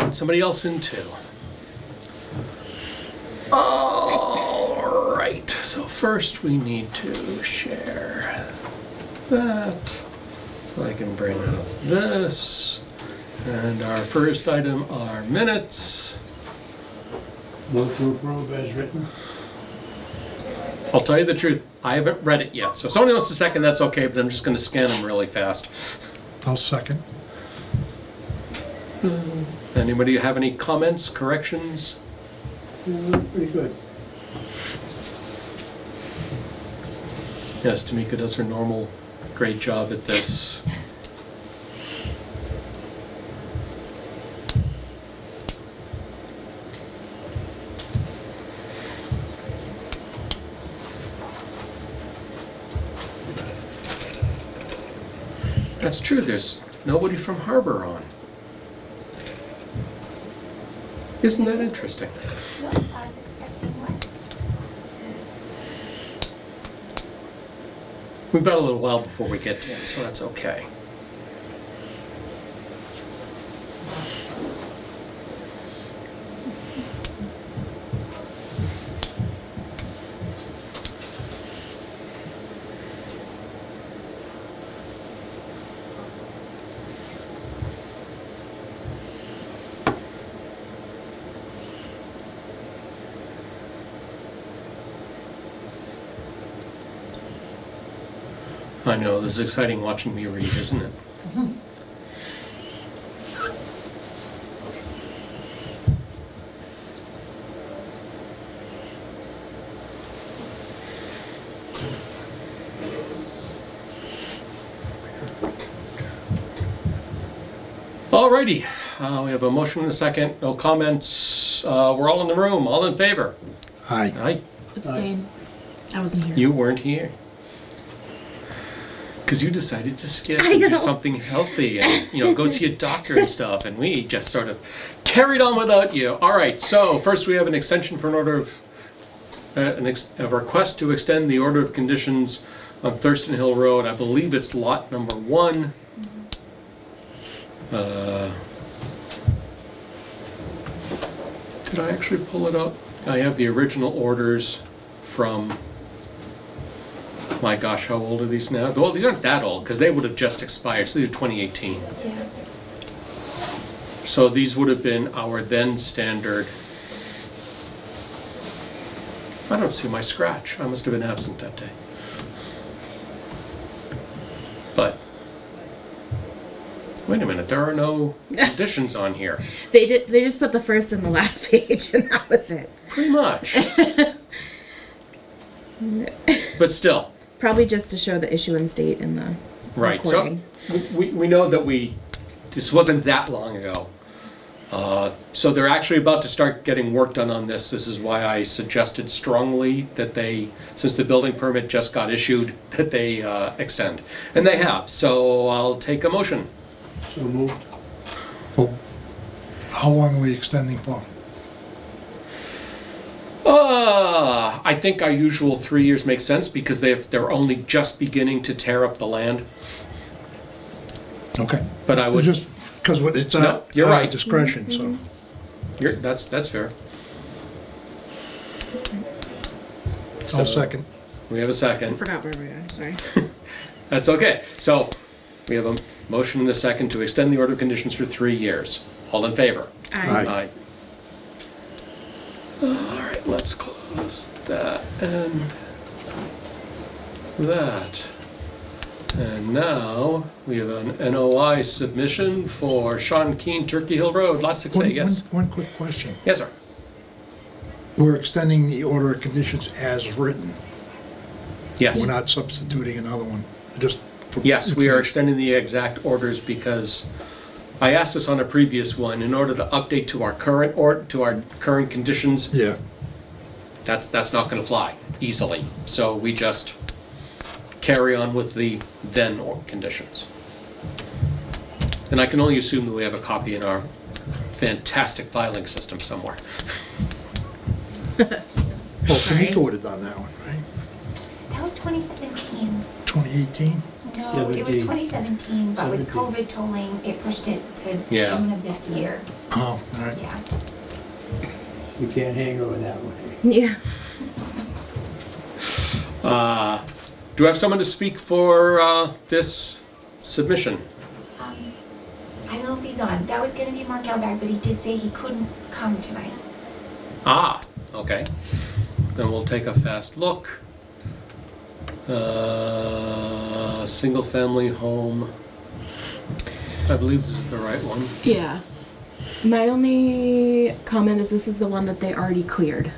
get somebody else in too. All right, so first we need to share that, so I can bring up this. And our first item are minutes. Move to approve as written. I'll tell you the truth, I haven't read it yet, so if somebody wants to second, that's okay, but I'm just gonna scan them really fast. I'll second. Anybody have any comments, corrections? Pretty good. Yes, Tamika does her normal great job at this. That's true, there's nobody from Harbor on. Isn't that interesting? No, I was expecting less. We've got a little while before we get to him, so that's okay. I know, this is exciting watching me read, isn't it? Alrighty, we have a motion and a second, no comments, we're all in the room, all in favor? Aye. Aye. Abstain. I wasn't here. You weren't here. Because you decided to skip I and do know. something healthy and, you know, go see a doctor and stuff, and we just sort of carried on without you. All right, so first we have an extension for an order of, a request to extend the order of conditions on Thurston Hill Road. I believe it's lot number 1. Did I actually pull it up? I have the original orders from... My gosh, how old are these now? Well, these aren't that old, because they would have just expired, so these are 2018. Yeah. So these would have been our then standard. I don't see my scratch. I must have been absent that day. But, wait a minute, there are no conditions on here. They just put the first and the last page, and that was it. Pretty much. But still. Probably just to show the issuance date in the Right, recording. so we know that this wasn't that long ago. So they're actually about to start getting work done on this. This is why I suggested strongly that they, since the building permit just got issued, that they extend. And they have, so I'll take a motion. So moved. Well, how long are we extending for? I think our usual 3 years makes sense because they're only just beginning to tear up the land. Okay. But I would... Just because it's No, at you're right. discretion, so. That's fair. I'll second. We have a I second. forgot where we are. Sorry. That's okay. So we have a motion and a second to extend the order of conditions for 3 years. All in favor? Aye. All right, let's close that and that. And now we have an NOI submission for Sean Keane, Turkey Hill Road, lot 6A, yes? One quick question. Yes, sir. We're extending the order of conditions as written. Yes. We're not substituting another one, just for Yes, we are information. extending the exact orders because I asked this on a previous one, in order to update to our current conditions, Yeah, that's not gonna fly easily. So we just carry on with the then conditions. And I can only assume that we have a copy in our fantastic filing system somewhere. well, Tamika would have done that one, right? That was 2017. 2018? No, it was 17. 2017, but with 17. COVID tolling, it pushed it to Yeah. June of this year. Oh, all right. Yeah. You can't hang over that one. Yeah. Do I have someone to speak for this submission? I don't know if he's on. That was gonna be Mark Elbag, but he did say he couldn't come tonight. Ah, okay. Then we'll take a fast look. Single family home. I believe this is the right one. Yeah. My only comment is this is the one that they already cleared.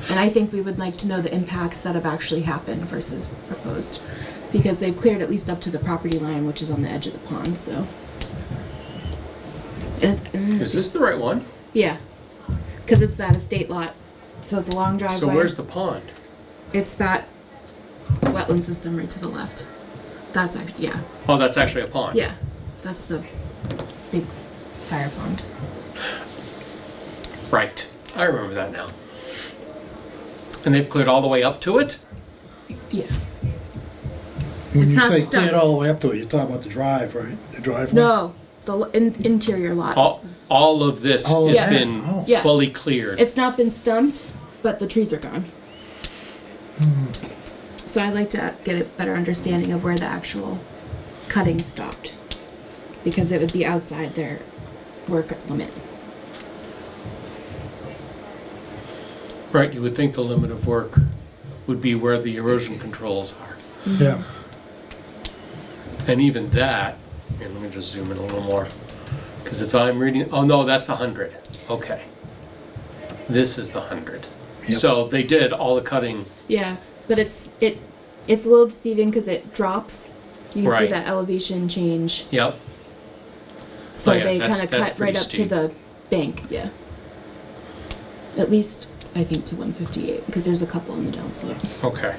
And I think we would like to know the impacts that have actually happened versus proposed. Because they've cleared at least up to the property line, which is on the edge of the pond, so. Is this the right one? Yeah. Because it's that estate lot. So it's a long driveway. So where's the pond? It's that wetland system right to the left. That's actually, yeah. Oh, that's actually a pond. Yeah. That's the big fire pond. Right. I remember that now. And they've cleared all the way up to it? Yeah. When It's you not say stumped. cleared all the way up to it, you're talking about the drive, right? The driveway? No, the interior lot. All of this All has of that? been Oh. Yeah. fully cleared. It's not been stumped, but the trees are gone. So I'd like to get a better understanding of where the actual cutting stopped. Because it would be outside their work limit. Right, you would think the limit of work would be where the erosion controls are. Yeah. And even that, and let me just zoom in a little more. Because if I'm reading, oh no, that's the 100. Okay. This is the 100. Yep. So they did all the cutting. Yeah, but it's a little deceiving because it drops. You can see Right. that elevation change. Yep. So Oh, yeah, they that's- kind of that's cut right pretty up steep. to the bank, yeah. At least, I think, to 158, because there's a couple on the downslope. Okay.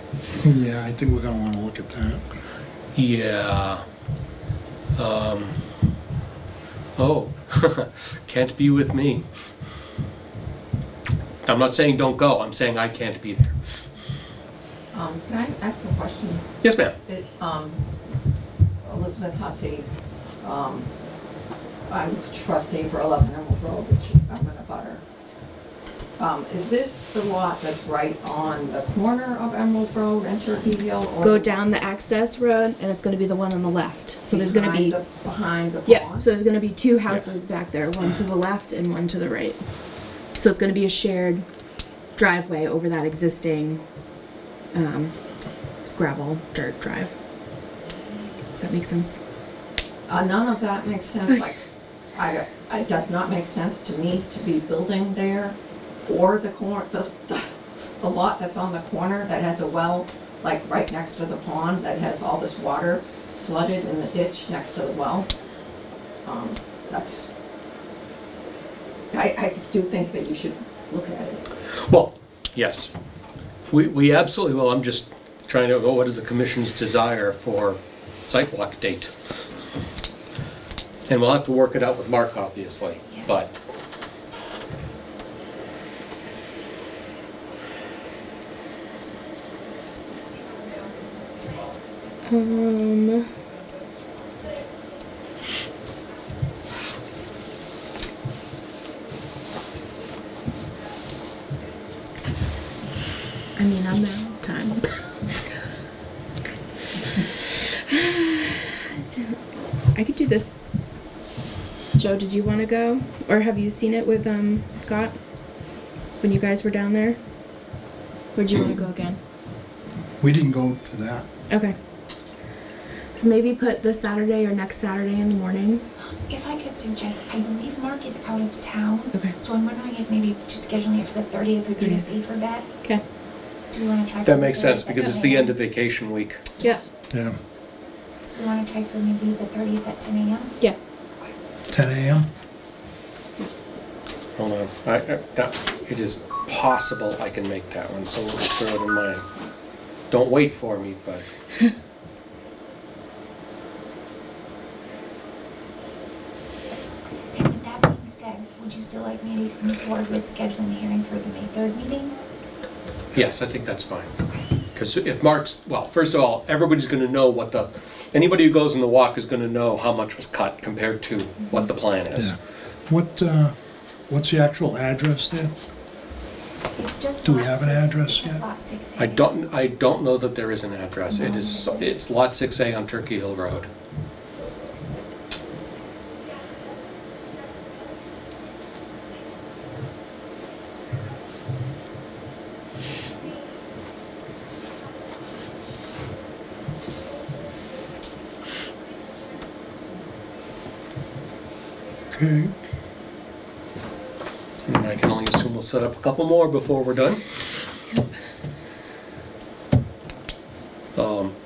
Yeah, I think we're gonna wanna look at that. Yeah. Oh, can't be with me. I'm not saying don't go, I'm saying I can't be there. Can I ask a question? Yes, ma'am. Elizabeth Hussey, I'm trustee for 11 Emerald Road, which I'm in a butter. Is this the lot that's right on the corner of Emerald Road and Turkey Hill? Or Go down the access road, and it's gonna be the one on the left. So there's gonna be, behind the pond? yeah, so there's gonna be two houses back there, one to the left and one to the right. So it's gonna be a shared driveway over that existing, gravel dirt drive. Does that make sense? None of that makes sense. Like, it does not make sense to me to be building there, or the lot that's on the corner that has a well, like right next to the pond, that has all this water flooded in the ditch next to the well. I do think that you should look at it. Well, yes. We absolutely will. I'm just trying to go, what is the commission's desire for sidewalk date? And we'll have to work it out with Mark, obviously, but. I mean, I'm out of time. I could do this. Joe, did you want to go? Or have you seen it with Scott? When you guys were down there? Or do you want to go again? We didn't go to that. Okay. So maybe put this Saturday or next Saturday in the morning. If I could suggest, I believe Mark is out of town. Okay. So I'm wondering if maybe just scheduling it for the 30th would be a safer bet. Okay. Do we want to try? That for makes the sense, 30th? because it's the end of vacation week. Yeah. Yeah. So we want to try for maybe the 30th at 10 a.m.? Yeah. 10 a.m.? Hold on. It is possible I can make that one, so we'll just throw it in mind. Don't wait for me, but. And with that being said, would you still like me to move forward with scheduling the hearing for the May 3rd meeting? Yes, I think that's fine. Because if Mark's, well, first of all, everybody's gonna know what the, anybody who goes in the walk is gonna know how much was cut compared to what the plan is. Yeah. What's the actual address there? It's just Do we lot have an six- address it's just yet? lot 6A. I don't know that there is an address. It's lot 6A on Turkey Hill Road. Okay. And I can only assume we'll set up a couple more before we're done.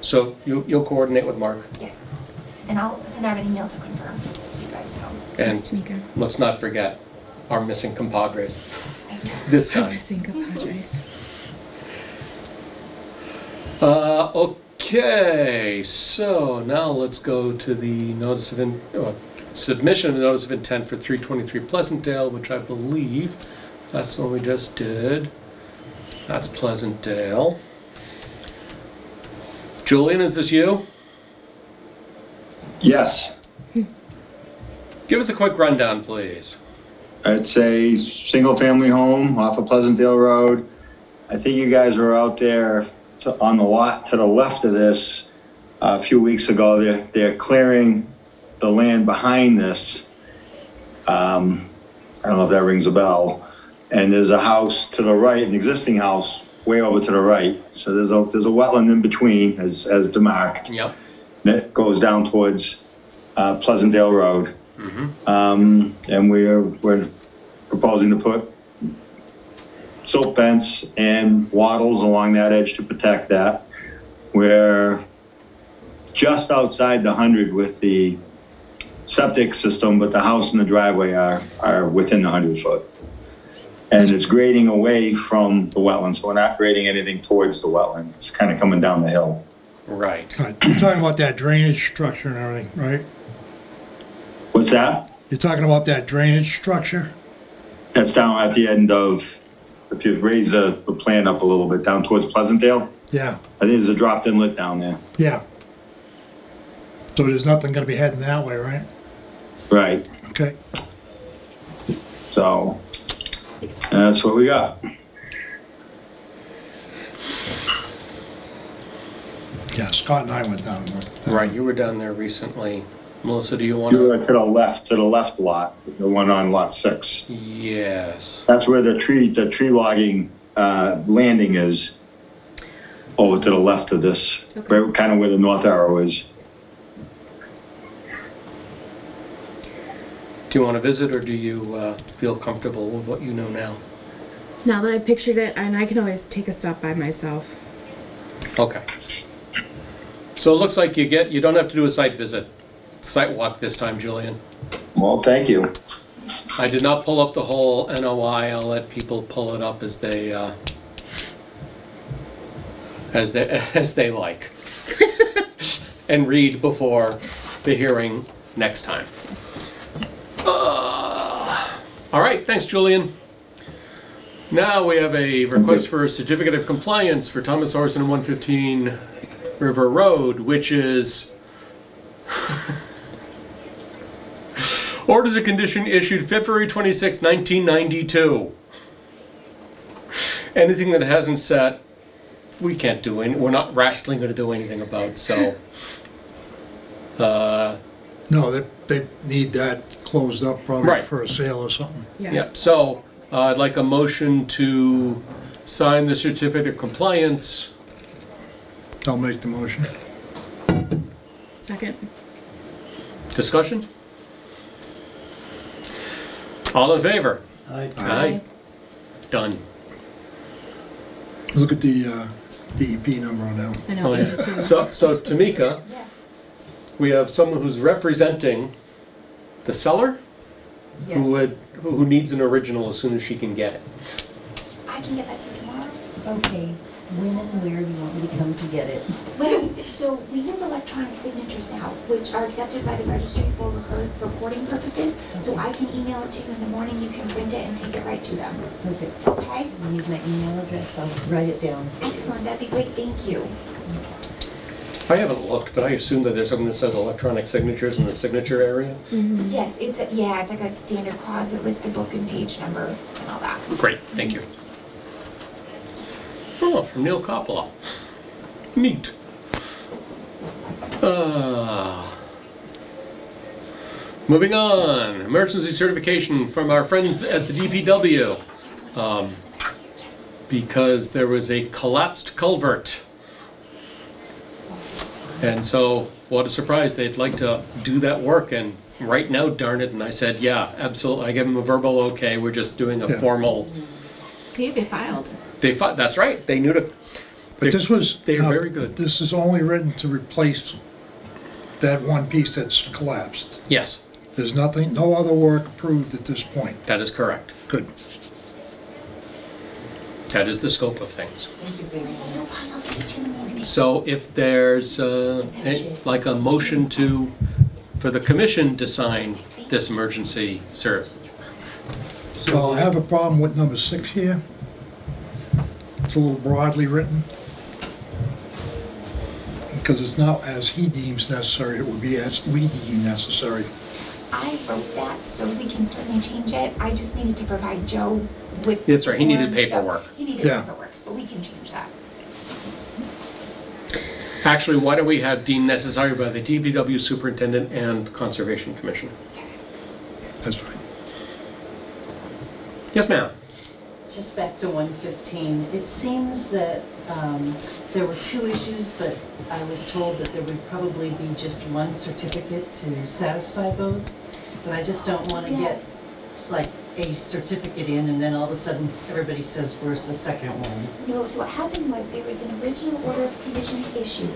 So you'll coordinate with Mark. Yes. And I'll send out an email to confirm, so you guys know. And Nice to meet you. let's not forget our missing compadres I know. this time. Missing compadres. Okay, so now let's go to the notice of submission of the notice of intent for 323 Pleasantdale, which I believe that's the one we just did. That's Pleasantdale. Julian, is this you? Yes, Give us a quick rundown, please. it's a single-family home off of Pleasantdale Road. I think you guys were out there on the lot to the left of this a few weeks ago. They're clearing the land behind this. I don't know if that rings a bell. And there's a house to the right, an existing house way over to the right. So there's a wetland in between, as demarked. Yep. That goes down towards Pleasantdale Road. And we're proposing to put silt fence and wattles along that edge to protect that. We're just outside the 100 with the septic system, but the house and the driveway are within the 100 foot. And it's grading away from the wetland, so we're not grading anything towards the wetland. It's kind of coming down the hill. Right. All right, you're talking about that drainage structure and everything, right? What's that? You're talking about that drainage structure? That's down at the end of, if you raise the plan up a little bit, down towards Pleasantdale. Yeah, I think there's a drop inlet down there. yeah. So there's nothing gonna be heading that way, right? Right. Okay. So that's what we got. Yeah, Scott and I went down and looked at that. Right, you were down there recently. Melissa, do you want To to? the left lot, the one on lot 6. Yes. That's where the tree logging landing is. Over to the left of this, Okay. right, kind of where the north arrow is. Do you want to visit, or do you feel comfortable with what you know now? Now that I pictured it, and I can always take a stop by myself. Okay. So it looks like you don't have to do a site visit, site walk this time, Julian. Well, thank you. I did not pull up the whole NOI. I'll let people pull it up as they like, and read before the hearing next time. All right, thanks, Julian. Now we have a request for a certificate of compliance for Thomas Orson and 115 River Road, which is orders of condition issued February 26, 1992. Anything that hasn't set, we can't do any, we're not rationally going to do anything about, so. No, they need that closed up probably Right. for a sale or something. Yeah. Yep, so I'd like a motion to sign the certificate of compliance. I'll make the motion. Second. Discussion? All in favor? Aye. Done. Look at the DEP number on that. I know. Oh, me yeah. too. So Tamika, Yeah. we have someone who's representing the seller who needs an original as soon as she can get it. I can get that to you tomorrow. Okay, When and where you want me to come to get it? Well, so we use electronic signatures now, which are accepted by the registry for recording purposes. So I can email it to you in the morning, you can print it and take it right to them. Perfect. Okay? You need my email address, I'll write it down. Excellent, that'd be great, thank you. I haven't looked, but I assume that there's something that says electronic signatures in the signature area. Yes, it's like a standard clause that lists the book and page number and all that. Great, thank you. Oh, from Neil Coppola. Neat. Moving on, emergency certification from our friends at the DPW. Because there was a collapsed culvert. And so, what a surprise, they'd like to do that work, and right now, darn it, and I said, yeah, absolutely, I gave them a verbal okay, we're just doing a Yeah. formal, Okay, they filed. that's right, they knew to, But this was. they're very good. This is only written to replace that one piece that's collapsed. Yes, There's nothing, no other work approved at this point. that is correct. Good. That is the scope of things. Thank you very much. No problem, I'll get it to you in the morning. So if there's like a motion for the commission to sign this emergency cert, So I have a problem with number 6 here. It's a little broadly written. Because it's not as he deems necessary, it would be as we deem necessary. I wrote that, so we can certainly change it. I just needed to provide Joe with. That's right, he needed forms, so paperwork. He needed Yeah. paperwork, but we can change that. actually, why don't we have deemed necessary by the DPW superintendent and Conservation Commission? That's fine. Yes, ma'am. Just back to 115, it seems that there were 2 issues, but I was told that there would probably be just one certificate to satisfy both. But I just don't want to get Yes. like a certificate in and then all of a sudden everybody says, where's the second one? No, so what happened was there was an original order of conditions issued,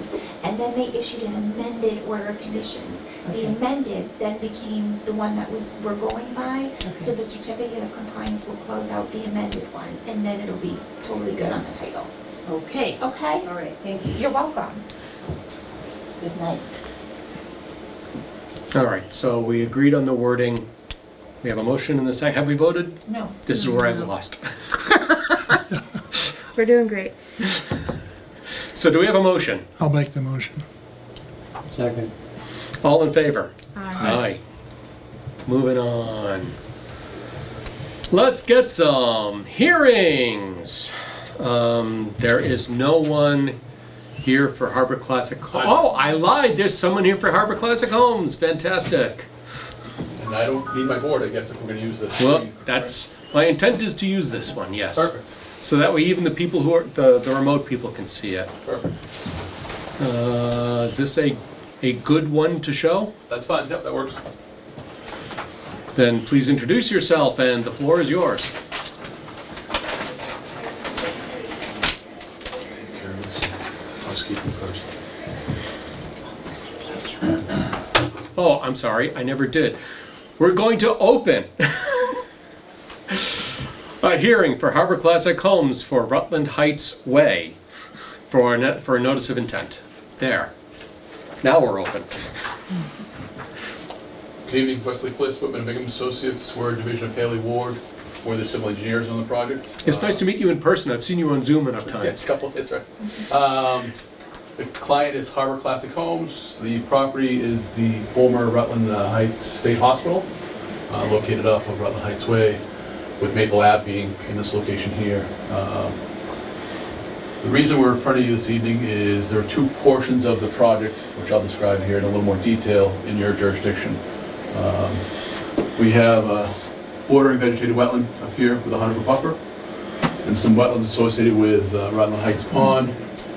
and then they issued an amended order of conditions. The Okay. amended then became the one that we're going by, so Okay. the certificate of compliance will close out the amended one, and then it'll be totally good on the title. Okay. Okay? All right, thank you. You're welcome. Good night. All right, so we agreed on the wording. We have a motion in the second. Have we voted? No. This is where I've lost. We're doing great. So do we have a motion? I'll make the motion. Second. All in favor? Aye. Aye. Moving on. Let's get some hearings. There is no one here for Harbor Classic. Oh, I lied. There's someone here for Harbor Classic Homes. Fantastic. And I don't need my board, I guess, if we're gonna use this. Well, that's, my intent is to use this one, yes. Perfect, So that way even the people who are, the remote people can see it. perfect. Is this a good one to show? That's fine, yep, that works. Then please introduce yourself and the floor is yours. Housekeeping first. Oh, I'm sorry, I never did. We're going to open a hearing for Harbor Classic Homes for Rutland Heights Way for a notice of intent. There. Now we're open. Good evening, Wesley Bliss, Whitman & Bingham Associates. We're a division of Haley Ward. We're the civil engineers on the project. It's nice to meet you in person. I've seen you on Zoom enough Yeah, times. a couple, that's right. The client is Harbor Classic Homes. The property is the former Rutland Heights State Hospital, located off of Rutland Heights Way, with Maple Ave being in this location here. The reason we're in front of you this evening is there are 2 portions of the project, which I'll describe here in a little more detail in your jurisdiction. We have a bordering vegetated wetland up here with a 100-foot buffer, and some wetlands associated with Rutland Heights Pond.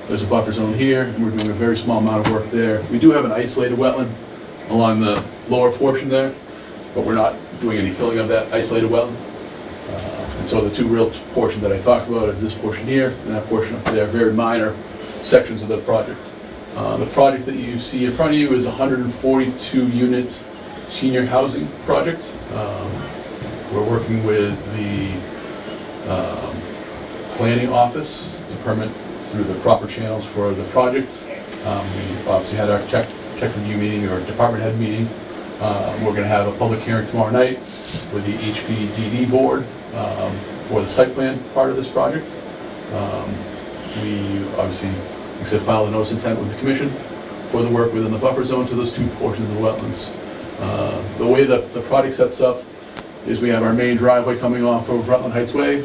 There's a buffer zone here, and we're doing a very small amount of work there. We do have an isolated wetland along the lower portion there, but we're not doing any filling of that isolated wetland. And so the 2 real portions that I talked about is this portion here and that portion up there, very minor sections of the project. The project that you see in front of you is a 142-unit senior housing project. We're working with the planning office to permit through the proper channels for the project. We obviously had our tech review meeting or department head meeting. We're going to have a public hearing tomorrow night with the HPDD board for the site plan part of this project. We obviously, like I said, filed a notice of intent with the commission for the work within the buffer zone to those two portions of the wetlands. The way that the project sets up is we have our main driveway coming off of Rutland Heights Way,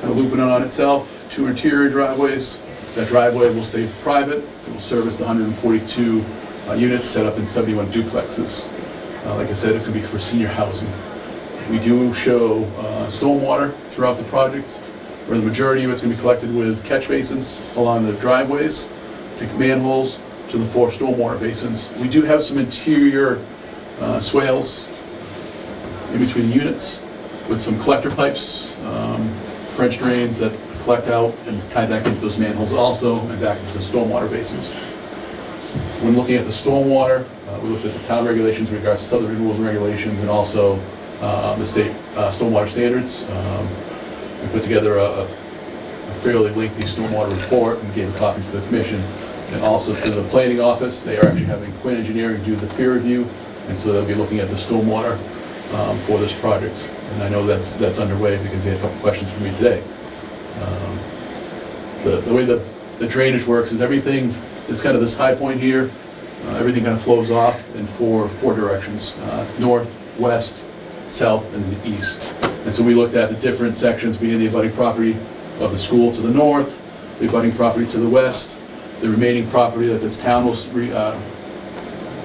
kind of looping it on itself, two interior driveways. That driveway will stay private. It will service the 142 units set up in 71 duplexes. Like I said, it's going to be for senior housing. We do show stormwater throughout the project, where the majority of it's going to be collected with catch basins along the driveways, to manholes, to the 4 stormwater basins. We do have some interior swales in between the units with some collector pipes, French drains that collect out and tie back into those manholes also, and back into the stormwater basins. When looking at the stormwater, we looked at the town regulations in regards to subdivision rules and regulations, and also the state stormwater standards. We put together a fairly lengthy stormwater report and gave a copy to the commission, and also to the planning office. They are actually having Quinn Engineering do the peer review, and so they'll be looking at the stormwater for this project. And I know that's underway because they had a couple questions for me today. The way the drainage works is everything is kind of this high point here. Everything kind of flows off in four directions: north, west, south, and the east. And so we looked at the different sections, being the abutting property of the school to the north, the abutting property to the west, the remaining property that this town will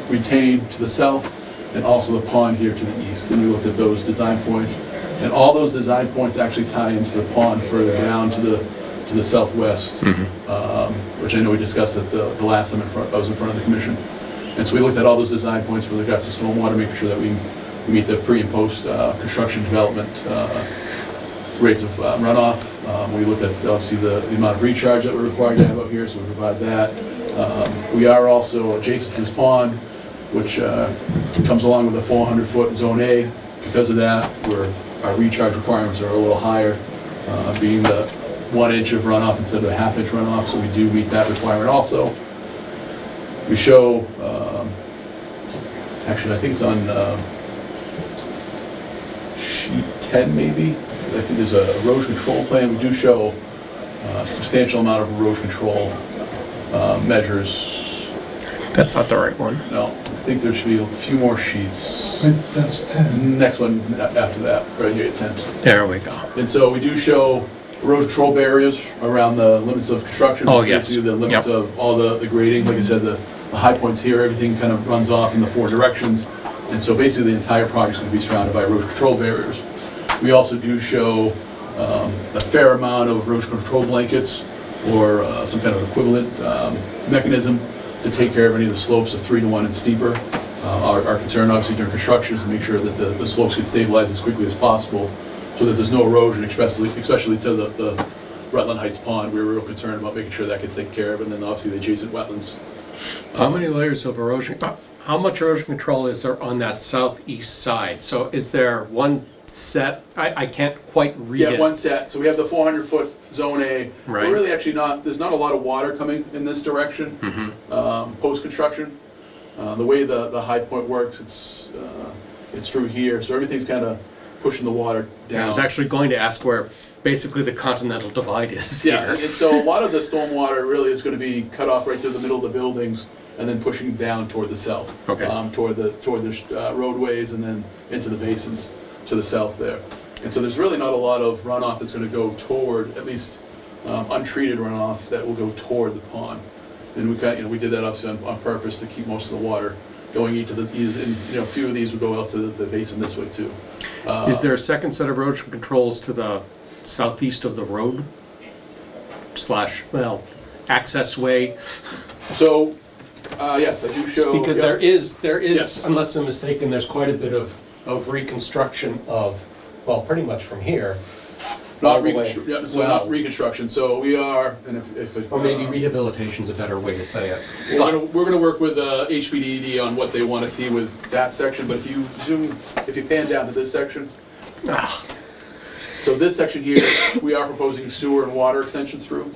retain to the south, and also the pond here to the east. And we looked at those design points, and all those design points actually tie into the pond further down to the southwest, which I know we discussed at the last time I was in front of the commission. And so we looked at all those design points for the guts of stormwater, making sure that we meet the pre and post construction development rates of runoff. We looked at obviously the amount of recharge that we're required to have out here, so we provide that. We are also adjacent to this pond, which comes along with a 400-foot zone A. Because of that, our recharge requirements are a little higher, being the 1 inch of runoff instead of a ½ inch runoff, so we do meet that requirement also. We show, actually I think it's on sheet 10 maybe. I think there's a erosion control plan. We do show a substantial amount of erosion control measures. That's not the right one. No, I think there should be a few more sheets. That's 10. Next one after that, right here at 10. There we go. And so we do show erosion control barriers around the limits of construction. Oh, yes. The limits of all the grading. Like I said, the high points here, everything kind of runs off in the 4 directions. And so basically the entire project is going to be surrounded by erosion control barriers. We also do show a fair amount of erosion control blankets or some kind of equivalent mechanism to take care of any of the slopes of 3 to 1 and steeper. Our concern obviously during construction is to make sure that the slopes get stabilized as quickly as possible so that there's no erosion, especially to the Rutland Heights Pond. We were real concerned about making sure that gets taken care of, and then obviously the adjacent wetlands. How many layers of erosion, how much erosion control is there on that southeast side? So is there one set? I can't quite read it. Yeah, one set. So we have the 400-foot zone A. Right. We're really actually there's not a lot of water coming in this direction post-construction. The way the high point works, it's through here, so everything's kind of pushing the water down. I was actually going to ask where basically the Continental Divide is Yeah, here. and so a lot of the stormwater really is going to be cut off right through the middle of the buildings and then pushing down toward the south. Okay. Toward the roadways and then into the basins to the south there. And so there's really not a lot of runoff that's going to go toward, at least untreated runoff that will go toward the pond. And we did that obviously on purpose to keep most of the water going into the, and a few of these will go out to the basin this way too. Is there a second set of erosion controls to the southeast of the road? / access way? So, yes, I do show. Because there is, Yes. unless I'm mistaken, there's quite a bit of reconstruction of, well, pretty much from here. Not all the way. reconstruction, so Well, not reconstruction. So we are, and if it, or maybe rehabilitation's a better way to say it. we're gonna work with HPDD on what they want to see with that section. But if you pan down to this section, so So this section here, we are proposing sewer and water extensions through,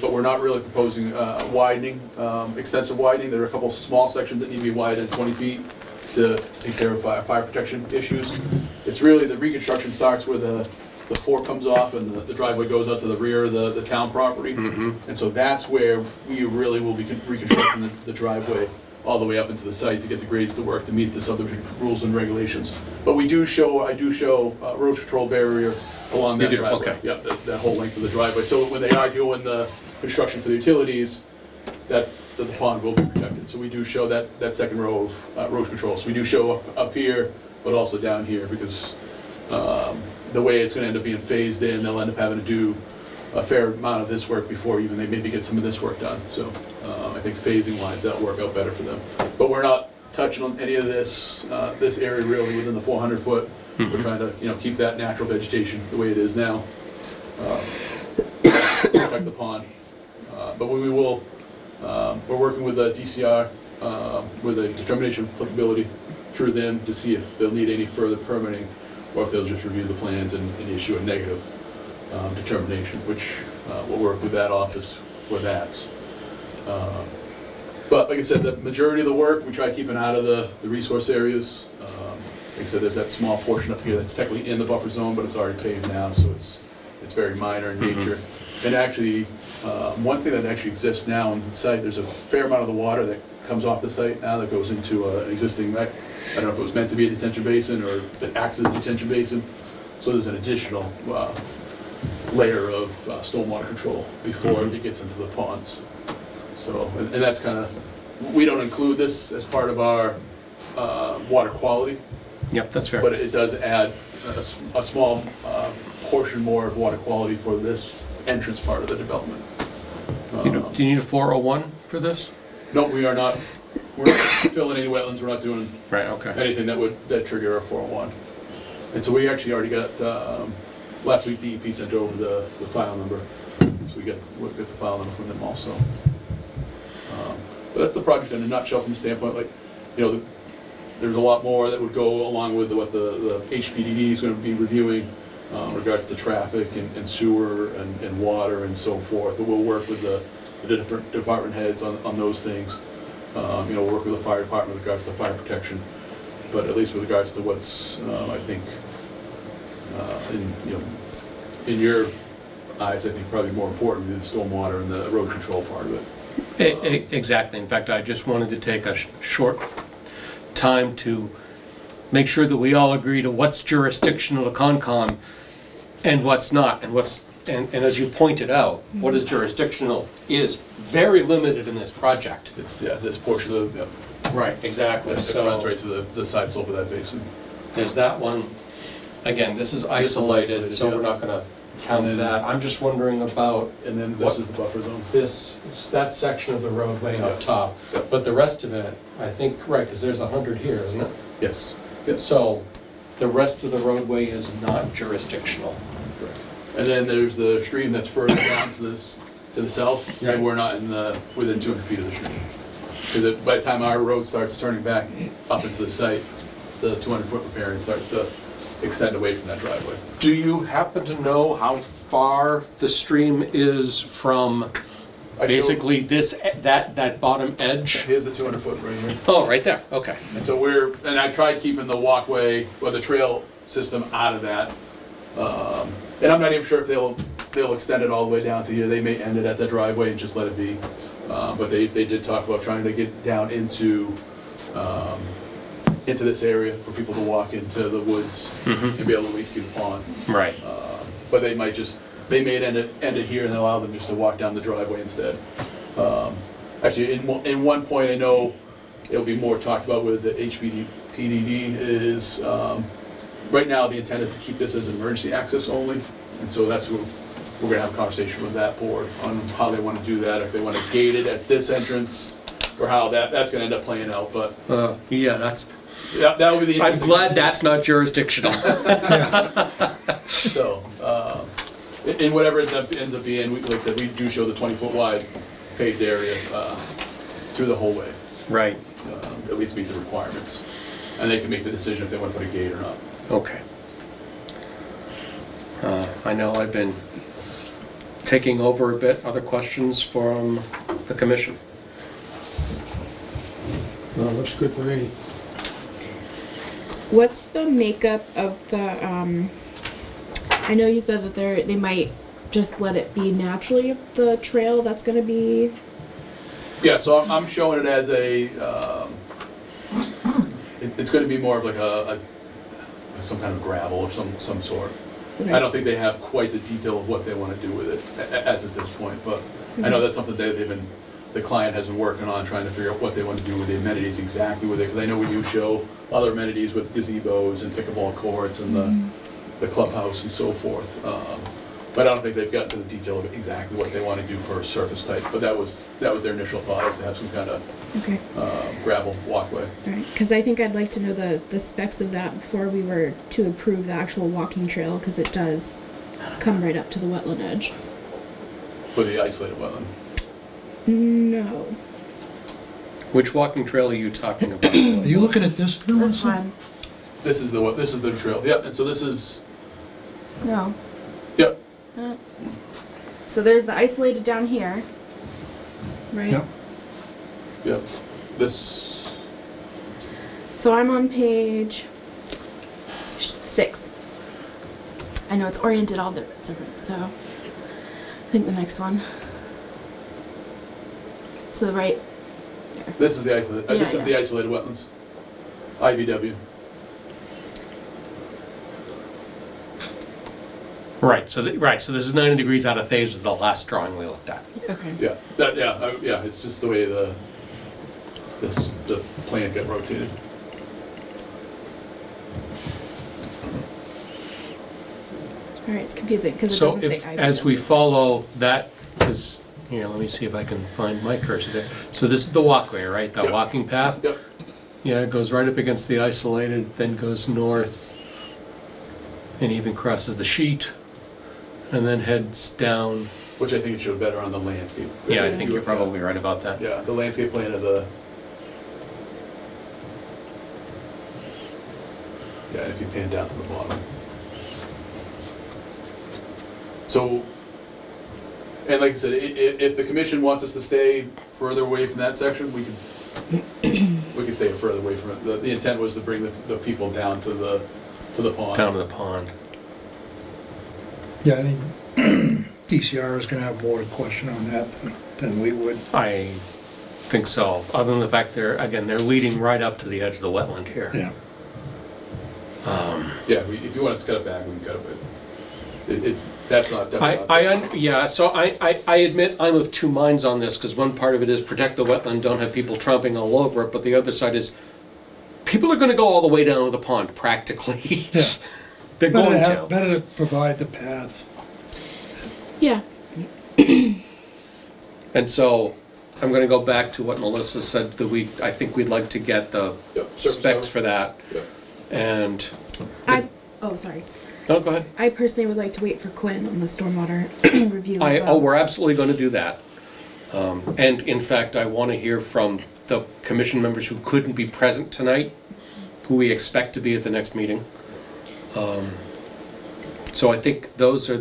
but we're not really proposing widening, extensive widening. There are a couple small sections that need to be widened 20 feet to take care of fire protection issues. It's really, the reconstruction starts where the fork comes off and the driveway goes out to the rear of the town property. And so that's where we really will be reconstructing the driveway all the way up into the site to get the grades to work to meet the subdivision rules and regulations. But I do show erosion control barrier along that driveway. Okay. Yep, that whole length of the driveway. So when they are doing the construction for the utilities, that the pond will be protected. So we do show that second row of erosion control. So we do show up here, but also down here, because the way it's gonna end up being phased in, they'll end up having to do a fair amount of this work before even they maybe get some of this work done. So I think phasing wise, that'll work out better for them. But we're not touching on any of this area really within the 400 foot. We're trying to keep that natural vegetation the way it is now. Protect the pond. But we will, we're working with the DCR with a determination of applicability through them to see if they'll need any further permitting or if they'll just review the plans and issue a negative determination, which we'll work with that office for that. But like I said, the majority of the work, we try to keep it out of the resource areas. Like I said, there's that small portion up here that's technically in the buffer zone, but it's already paved now, so it's very minor in nature. And actually, one thing that actually exists now on the site, there's a fair amount of the water that comes off the site now that goes into an existing, I don't know if it was meant to be a detention basin or if it acts as a detention basin. So there's an additional layer of stormwater control before it gets into the ponds. So, and that's kind of, we don't include this as part of our water quality. Yep, that's fair. But it does add a small portion more of water quality for this entrance part of the development. Do you need a 401 for this? No, we are not. We're not filling any wetlands. We're not doing anything that trigger a 401. And so we actually already got last week DEP sent over the file number, so we get the file number from them also. But that's the project in a nutshell from the standpoint, like, there's a lot more that would go along with what the HPDD is going to be reviewing in regards to traffic and sewer and water and so forth. But we'll work with the different department heads on those things. We'll work with the fire department with regards to fire protection. But at least with regards to what's, I think, in your eyes, I think probably more important is the stormwater and the road control part of it. Exactly. In fact, I just wanted to take a short time to make sure that we all agree to what's jurisdictional to Concom and what's not, and as you pointed out, what is jurisdictional is very limited in this project. It's this portion of the right, exactly. It runs right to the side slope of that basin. There's that one. Again, this is isolated, so we're not going to count that. I'm just wondering about. And then this is the buffer zone. That section of the roadway up top, but the rest of it, I think, right, because there's 100 here, isn't it? Yes. So the rest of the roadway is not jurisdictional. Correct. And then there's the stream that's further down to the south, and we're not within 200 feet of the stream. Because by the time our road starts turning back up into the site, the 200-foot riparian starts to extend away from that driveway. Do you happen to know how far the stream is from basically that bottom edge? Here's the 200-foot right here. Oh, right there. Okay. And so and I tried keeping the walkway or the trail system out of that. And I'm not even sure if they'll extend it all the way down to here. They may end it at the driveway and just let it be. But they did talk about trying to get down into this area for people to walk into the woods and be able to at least see the pond. Right. But they may end it here and allow them just to walk down the driveway instead. Actually, in one point, I know it'll be more talked about with the HPDD is, right now the intent is to keep this as an emergency access only. And so that's what we're gonna have a conversation with that board on how they want to do that, if they want to gate it at this entrance, or how that's gonna end up playing out, but. Yeah, that would be the. I'm glad that's not jurisdictional. So, in whatever it ends up being, like I said, we do show the 20-foot wide paved area through the whole way. Right. At least meet the requirements. And they can make the decision if they want to put a gate or not. Okay. I know I've been taking over a bit. Other questions from the commission? Well, looks good to me. What's the makeup of the, I know you said that they might just let it be naturally the trail that's gonna be, Yeah, so I'm showing it as a, it's gonna be more of like some kind of gravel of some sort. I don't think they have quite the detail of what they want to do with it as at this point, but I know that's something the client has been working on, trying to figure out what they want to do with the amenities exactly with it, because I know we do show other amenities with gazebos and pickleball courts and the clubhouse and so forth. But I don't think they've gotten to the detail of exactly what they want to do for a surface type, but that was their initial thought, is to have some kind of gravel walkway. right, cause I think I'd like to know the specs of that before we were to approve the actual walking trail, cause it does come right up to the wetland edge. For the isolated wetland. No. Which walking trail are you talking about? Are you looking at this, Bill? This one. This is the trail, yeah, and so this is, No. yep, So there's the isolated down here, right? Yep. yep, this, So I'm on page 6. I know it's oriented all different, so I think the next one. So the right there. this is the isolated, this is the isolated wetlands, IVW. Right, so this is 90 degrees out of phase with the last drawing we looked at. Okay. Yeah, it's just the way the plant got rotated. All right, it's confusing because it So doesn't if, say as we IVW. follow that, because, here, let me see if I can find my cursor there. So this is the walkway, right, the Yep. walking path? Yep, Yeah, it goes right up against the isolated, then goes north, and even crosses the sheet, and then heads down. which I think it showed better on the landscape. Yeah, I think you're probably right about that. Yeah, the landscape plan of the, yeah, if you pan down to the bottom. So, and like I said, if the commission wants us to stay further away from that section, we can stay further away from it. The intent was to bring the people down to the pond. Down to the pond. Yeah, I think DCR is gonna have more to question on that than we would. I think so, other than the fact they're leading right up to the edge of the wetland here. Yeah. Yeah, if you want us to cut it back, we can cut it, but that's not definitely not. So I admit I'm of two minds on this, because one part of it is protect the wetland, don't have people tromping all over it, but the other side is people are gonna go all the way down to the pond, practically. Yeah. They're going to. Better to provide the path. Yeah. And so I'm gonna go back to what Melissa said, that I think we'd like to get the Yep, surface specs level. for that. Yep. And, Sorry. no, go ahead. I personally would like to wait for Quinn on the stormwater review as well. Oh, we're absolutely gonna do that. And in fact, I wanna hear from the commission members who couldn't be present tonight, who we expect to be at the next meeting. So I think those are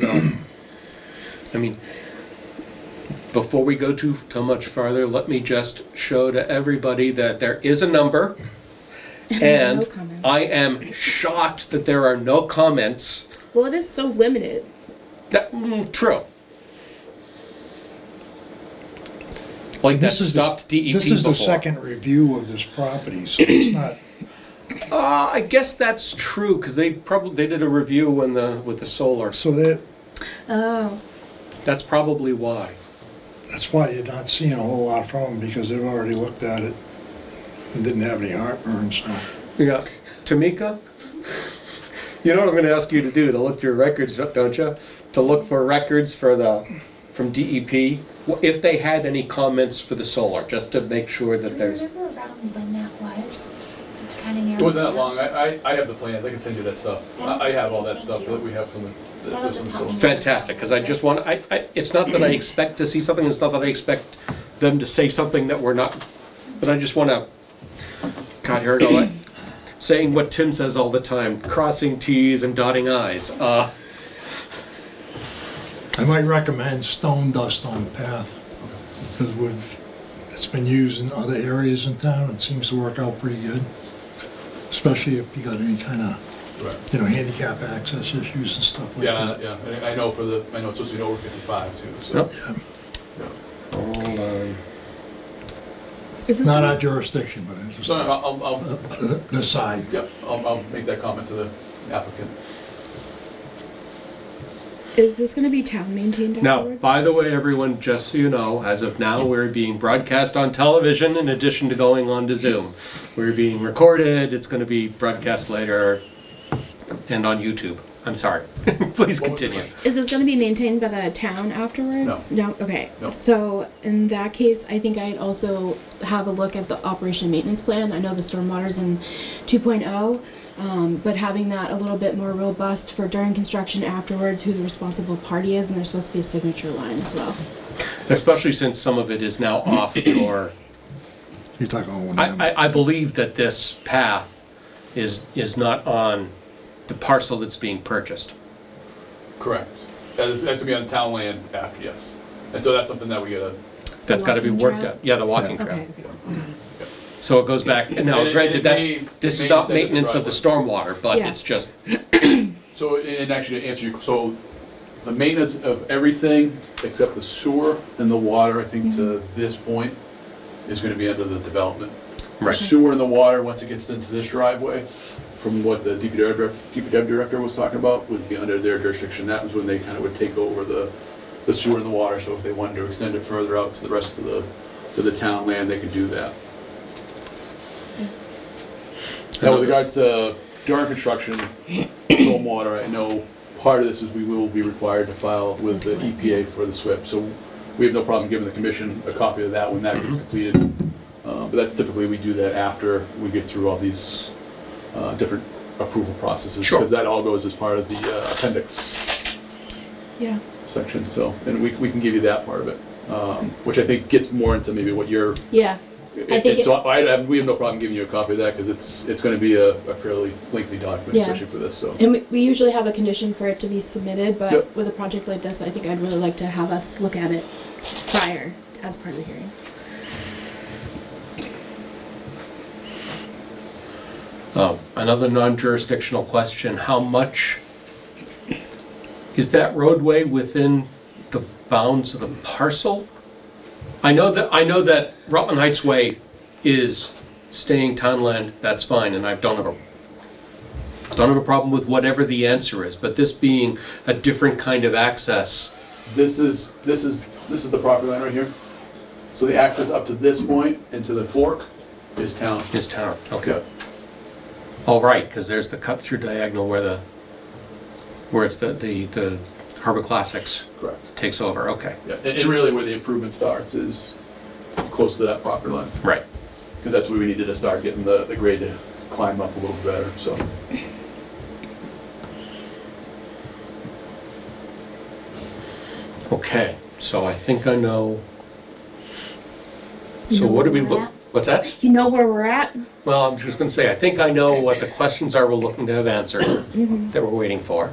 before we go too much farther, let me just show to everybody that there is a number. And No comments. I am shocked that there are no comments. Well, it is so limited. True. Like that This is the- stopped DEP This is the before. second review of this property, so it's not, I guess that's true, because they did a review with the solar. so that, Oh. That's probably why. that's why you're not seeing a whole lot from them, because they've already looked at it and didn't have any heartburn, so. Yeah. Tamika, you know what I'm going to ask you to do, to look through records, don't you? To look for records from DEP, if they had any comments for the solar, just to make sure that Do you there's... remember around when that was? Kind of narrow. It wasn't that long. I have the plans. I can send you that stuff. I have all that stuff that we have from That'll just help me. Fantastic, because I just want, it's not that I expect to see something, it's not that I expect them to say something that we're not, but I just want to, God, here I go, saying what Tim says all the time, crossing Ts and dotting Is. I might recommend stone dust on the path, because it's been used in other areas in town, it seems to work out pretty good. Especially if you got any kind of, you know, handicap access issues and stuff like that. Yeah, and I know I know it's supposed to be over 55 too, so. Yep. Yeah. Hold on. Is this Not gonna- our jurisdiction, but it's just So I'll the side. yep, I'll make that comment to the applicant. Is this going to be town maintained Now, afterwards? by the way, everyone, just so you know, as of now, we're being broadcast on television in addition to going on to Zoom. We're being recorded, it's gonna be broadcast later, and on YouTube. I'm sorry. Please continue. Is this going to be maintained by the town afterwards? No. Okay. No. So in that case, I think I'd also have a look at the operation and maintenance plan. I know the stormwater's in 2.0, but having that a little bit more robust for during construction afterwards, who the responsible party is, and there's supposed to be a signature line as well. Especially since some of it is now off your, You're talking on I believe that this path is not on the parcel that's being purchased. Correct. That's gonna be on town land after, yes. And so that's something that we gotta, That's gotta be walking worked trail? out. Yeah, the walking trail. Okay. So it goes back, now And granted, this is not maintenance of the stormwater, but Yeah. it's just, so, and actually to answer you, so the maintenance of everything except the sewer and the water, I think to this point, is gonna be under the development. The right. sewer and the water, once it gets into this driveway, from what the DPW director was talking about, would be under their jurisdiction. That was when they kind of would take over the sewer and the water, so if they wanted to extend it further out to the rest of the town land, they could do that. Now, with regards to during construction, stormwater, I know part of this is we will be required to file with The the SWIP. EPA for the SWIP, so we have no problem giving the commission a copy of that when that gets completed. But that's typically, we do that after we get through all these different approval processes. Sure. Because that all goes as part of the appendix Yeah. section, so, and we can give you that part of it, which I think gets more into maybe what you're, Yeah. I think so we have no problem giving you a copy of that, because it's gonna be a fairly lengthy document, Yeah. especially for this, so. And we usually have a condition for it to be submitted, but Yep. with a project like this, I think I'd really like to have us look at it prior as part of the hearing. Another non-jurisdictional question, how much is that roadway within the bounds of the parcel? I know that Rutland Heights Way is staying town land, that's fine, and I don't have a problem with whatever the answer is, but this being a different kind of access, This is the property line right here. So the access up to this point and to the fork is town. is town, okay. Yeah. Oh, right, because there's the cut through diagonal where it's the Harbor Classics Correct. takes over, okay, Yeah, and really where the improvement starts is close to that property line. right. Because that's where we needed to start getting the grade to climb up a little better, so. Okay, so I think I know. You So know what do where we we're look, at? what's that? You know where we're at? Well, I'm just gonna say, I think I know what the questions are we're looking to have answered, that we're waiting for.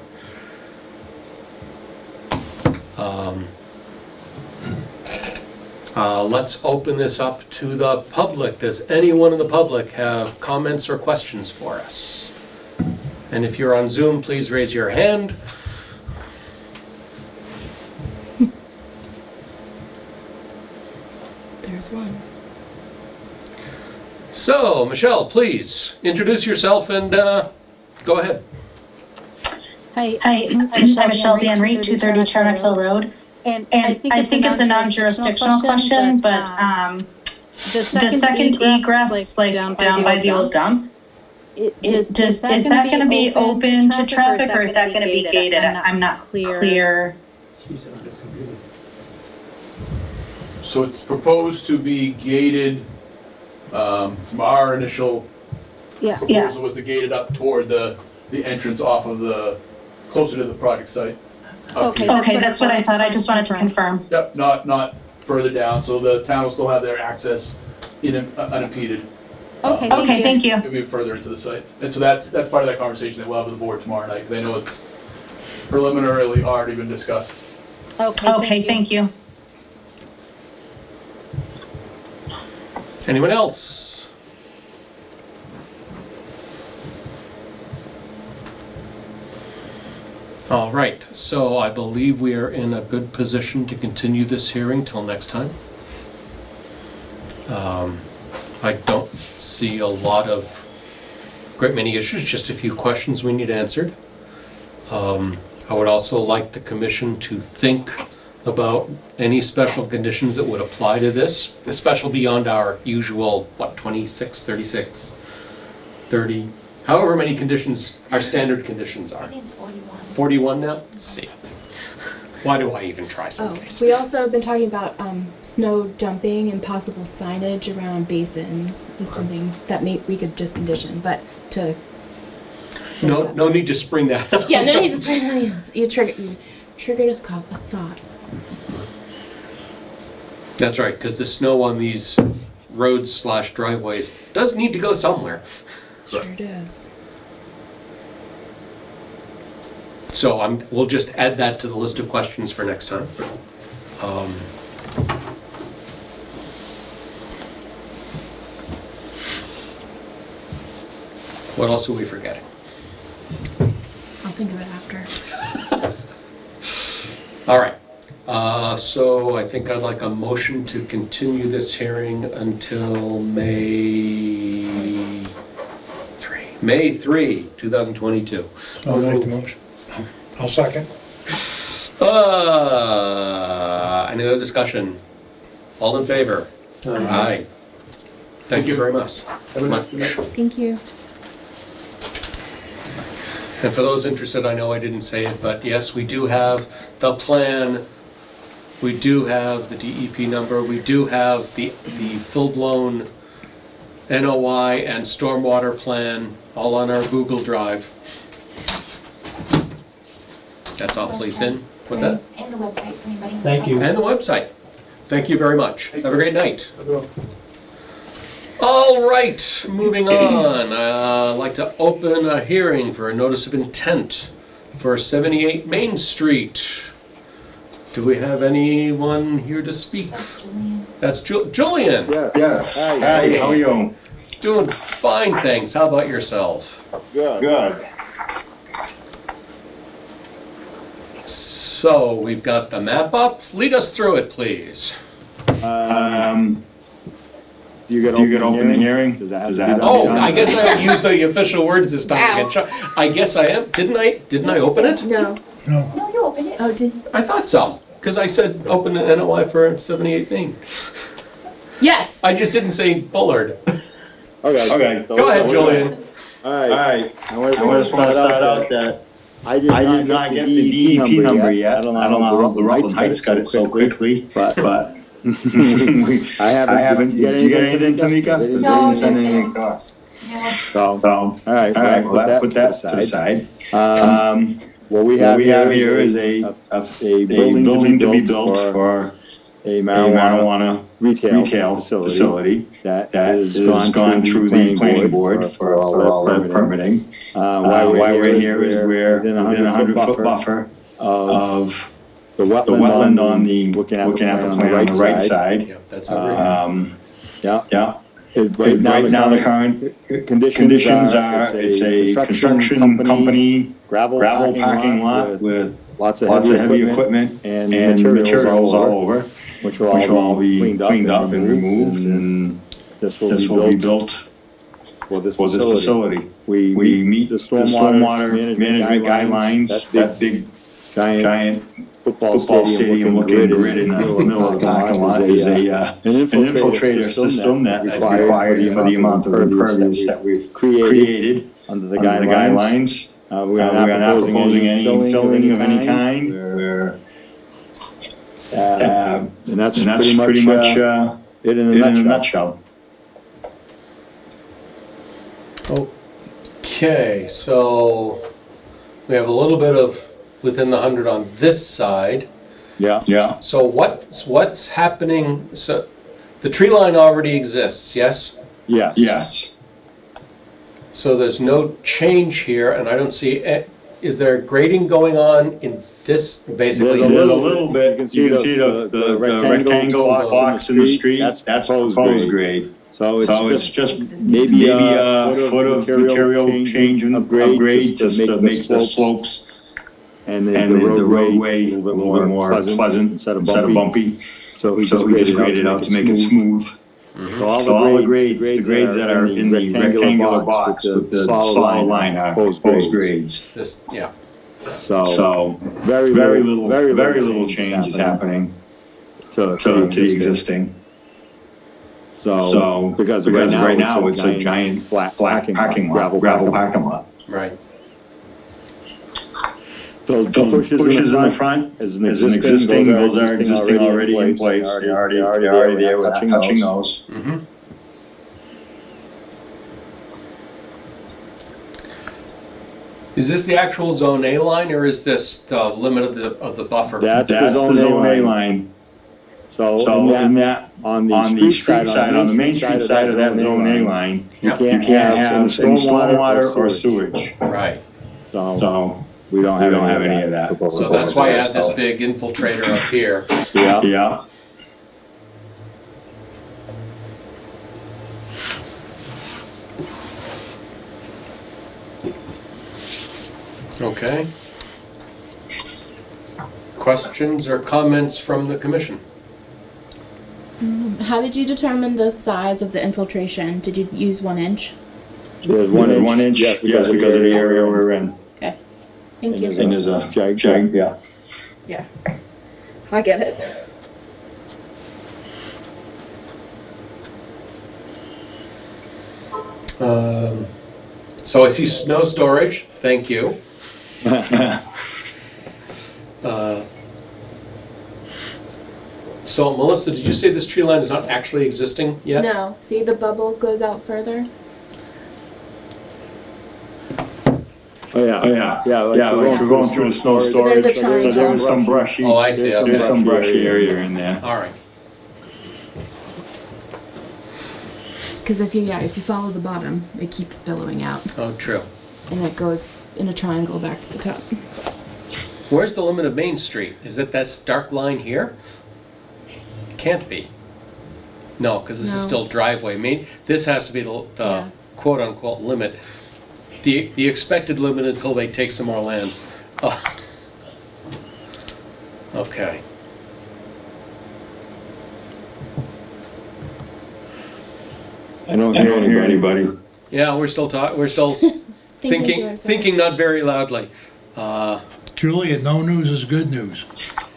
Let's open this up to the public. Does anyone in the public have comments or questions for us? And if you're on Zoom, please raise your hand. There's one. So, Michelle, please, introduce yourself and go ahead. Hi, I'm Michelle Van Reet, 230 Charnock Hill Road. And I think it's a non-jurisdictional question, but the second egress, like down by the old dump, is that gonna be open to traffic, or is that gonna be gated? I'm not clear. She's on the computer. So it's proposed to be gated, from our initial proposal was to gate it up toward the entrance off of closer to the project site. Okay, that's what I thought, I just wanted to confirm. Yep, not further down, so the town will still have their access unimpeded. Okay, thank you. It'll be further into the site. And so that's part of that conversation that we'll have with the board tomorrow night, because I know it's preliminarily already been discussed. Okay, thank you. Anyone else? All right, so I believe we are in a good position to continue this hearing till next time. I don't see a lot of great many issues, just a few questions we need answered. I would also like the commission to think about any special conditions that would apply to this, special beyond our usual, what, 26, 36, 30, however many conditions our standard conditions I are. think it's 41. 41 now? Let's see. Why do I even try Oh, someplace? we also have been talking about snow dumping and possible signage around basins is something that we could just condition, but to. No need to spring that up. Yeah, no need to spend. You triggered a thought. That's right, because the snow on these roads / driveways does need to go somewhere. Sure does. So we'll just add that to the list of questions for next time. What else are we forgetting? I'll think of it after. All right. So I think I'd like a motion to continue this hearing until May 3, 2022. I'll make the motion. I'll second. Any other discussion? All in favor? Aye. Thank you very much. Thank you. And for those interested, I know I didn't say it, but yes, we do have the plan. We do have the DEP number. We do have the full-blown NOI and stormwater plan all on our Google Drive. That's awfully thin. What's that? And the website for anybody. Thank you. And the website. Thank you very much. Have a great night. All right, moving on. I'd like to open a hearing for a notice of intent for 78 Main Street. Do we have anyone here to speak? That's Julian. That's Julian. Yes. Hi, how are you? Doing fine, thanks. How about yourself? Good. So, we've got the map up. Lead us through it, please. You get open hearing? Does that have to be Oh, done? I guess I haven't used the official words this time again. I guess I am. Didn't I open it? No. No. No, you opened it. Oh, did. I thought so, because I said open an NOI for 78 Main. Yes. I just didn't say Bullard. Okay. Go ahead, Julian. All right. I just want to start out that I did not get the DEP number yet. I don't know how the Rutland Heights got it so quickly, but I haven't. Did you get anything, Tamika? They didn't send anything to us. Yeah. So, all right. Well, put that to the side. What we have here is a building to be built for a marijuana retail facility that has gone through the planning board for all that permitting. Why we're here is we're within a 100-foot buffer of the wetland on the, looking at the plan on the right side. Yep, that's agreed. Yeah. Right now the current conditions are, it's a construction company, gravel parking lot with lots of heavy equipment and materials all over, which will all be cleaned up and removed, and this will be built for this facility. We meet the stormwater management guidelines, that big giant football stadium looking grid in the middle of the parking lot is an infiltrator system that required for the amount of impervious that we've created under the guidelines. We're not proposing any filling of any kind. And that's pretty much it in a nutshell. Okay, so we have a little bit of within the 100 on this side. Yeah. So what's happening? So the tree line already exists, yes? Yes. So there's no change here, and I don't see is there grading going on in this, basically? There's a little bit. You can see the rectangle box in the street. That's proposed grade. So it's just maybe a foot of material change in upgrade just to make the slopes and the roadway a little bit more pleasant instead of bumpy. So we just graded out to make it smooth. So all the grades that are in the rectangular box with the solid line are proposed grades. Yeah. So very little change is happening to the existing. So because right now it's a giant flat parking lot, gravel parking lot. Right. So the pushes in the front is an existing, those are existing already in place. They're already there, we're not touching those. Mm-hmm. Is this the actual Zone A line, or is this the limit of the buffer? That's the Zone A line. So in that, on the street side, on the main street side of that Zone A line, you can't have any stormwater or sewage. Right. So we don't have any of that. So that's why I have this big infiltrator up here. Yeah. Okay. Questions or comments from the commission? How did you determine the size of the infiltration? Did you use 1 inch? There's 1 inch, yes, because of the area we're in. Okay. Thank you. And there's a jag, yeah. Yeah. I get it. So I see snow storage, thank you. So Melissa, did you say this tree line is not actually existing yet? No. See, the bubble goes out further? Oh yeah, like we're going through the snow storage. So there's a triangle. So there was some brushy. Oh, I see, okay. There's some brushy area in there. All right. Because if you follow the bottom, it keeps billowing out. Oh, true. And it goes in a triangle back to the top. Where's the limit of Main Street? Is it that dark line here? Can't be. No, because this is still driveway. This has to be the quote-unquote limit. The expected limit until they take some more land. Oh. Okay. I don't hear anybody. Yeah, we're still thinking not very loudly. Julia, no news is good news.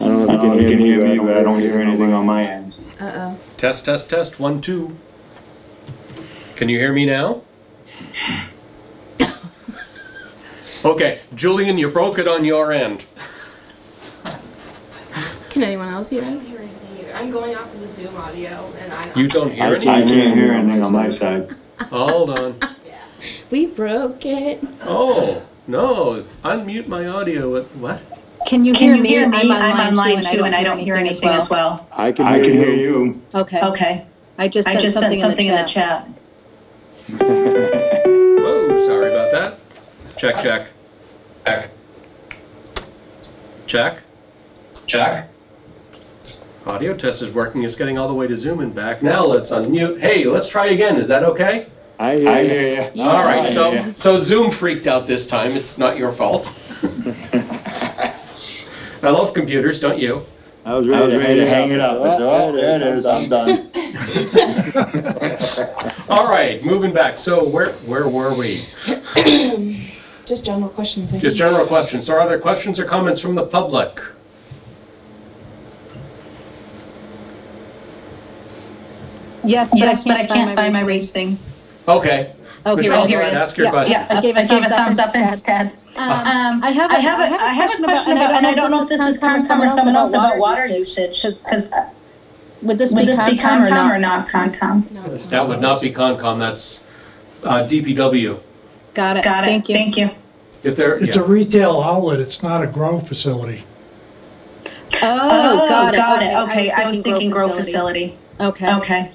I don't know if you can hear me, but I don't hear anything on my end. Uh-oh. Test, test, test, 1, 2. Can you hear me now? Okay, Julian, you broke it on your end. Can anyone else hear us? I'm going off of the Zoom audio, and I don't. You don't hear anything? I can't hear anything on my side. Hold on. Yeah. We broke it. Oh, no. Unmute my audio. What? Can you hear me? I'm online too, and I don't hear anything as well. I can hear you. Okay. I just sent something in the chat. Whoa, sorry about that. Check, check. Check. Check. Audio test is working. It's getting all the way to Zoom and back. Now let's unmute. Hey, let's try again. Is that okay? I hear you. All right, so Zoom freaked out this time. It's not your fault. I love computers, don't you? I was ready to hang it up. I said, oh, there it is. I'm done. All right, moving back. So where were we? Just general questions. Just general questions. So are there questions or comments from the public? Yes, but I can't find my race thing. Okay. Michelle, here it is. Ask your question. Yeah, I gave a thumbs up instead. I have a question about, and I don't know if this is Concom or someone else, about water usage, because would this be Concom or not Concom? That would not be Concom, that's DPW. Got it. Thank you. If there, It's a retail outlet, it's not a grow facility. Oh, got it. Okay, I was thinking grow facility. Okay.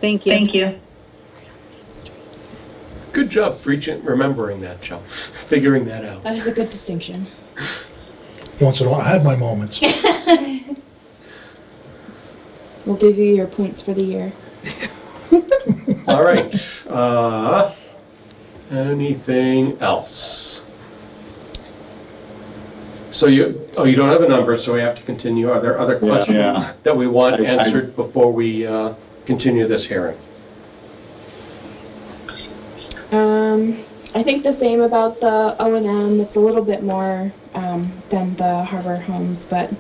Thank you. Good job for remembering that, Joe. Figuring that out. That is a good distinction. Once in a while, I have my moments. We'll give you your points for the year. All right. Anything else? So you don't have a number, so we have to continue. Are there other questions that we want answered before we continue this hearing? I think the same about the O&M. It's a little bit more than the Harbor Homes, but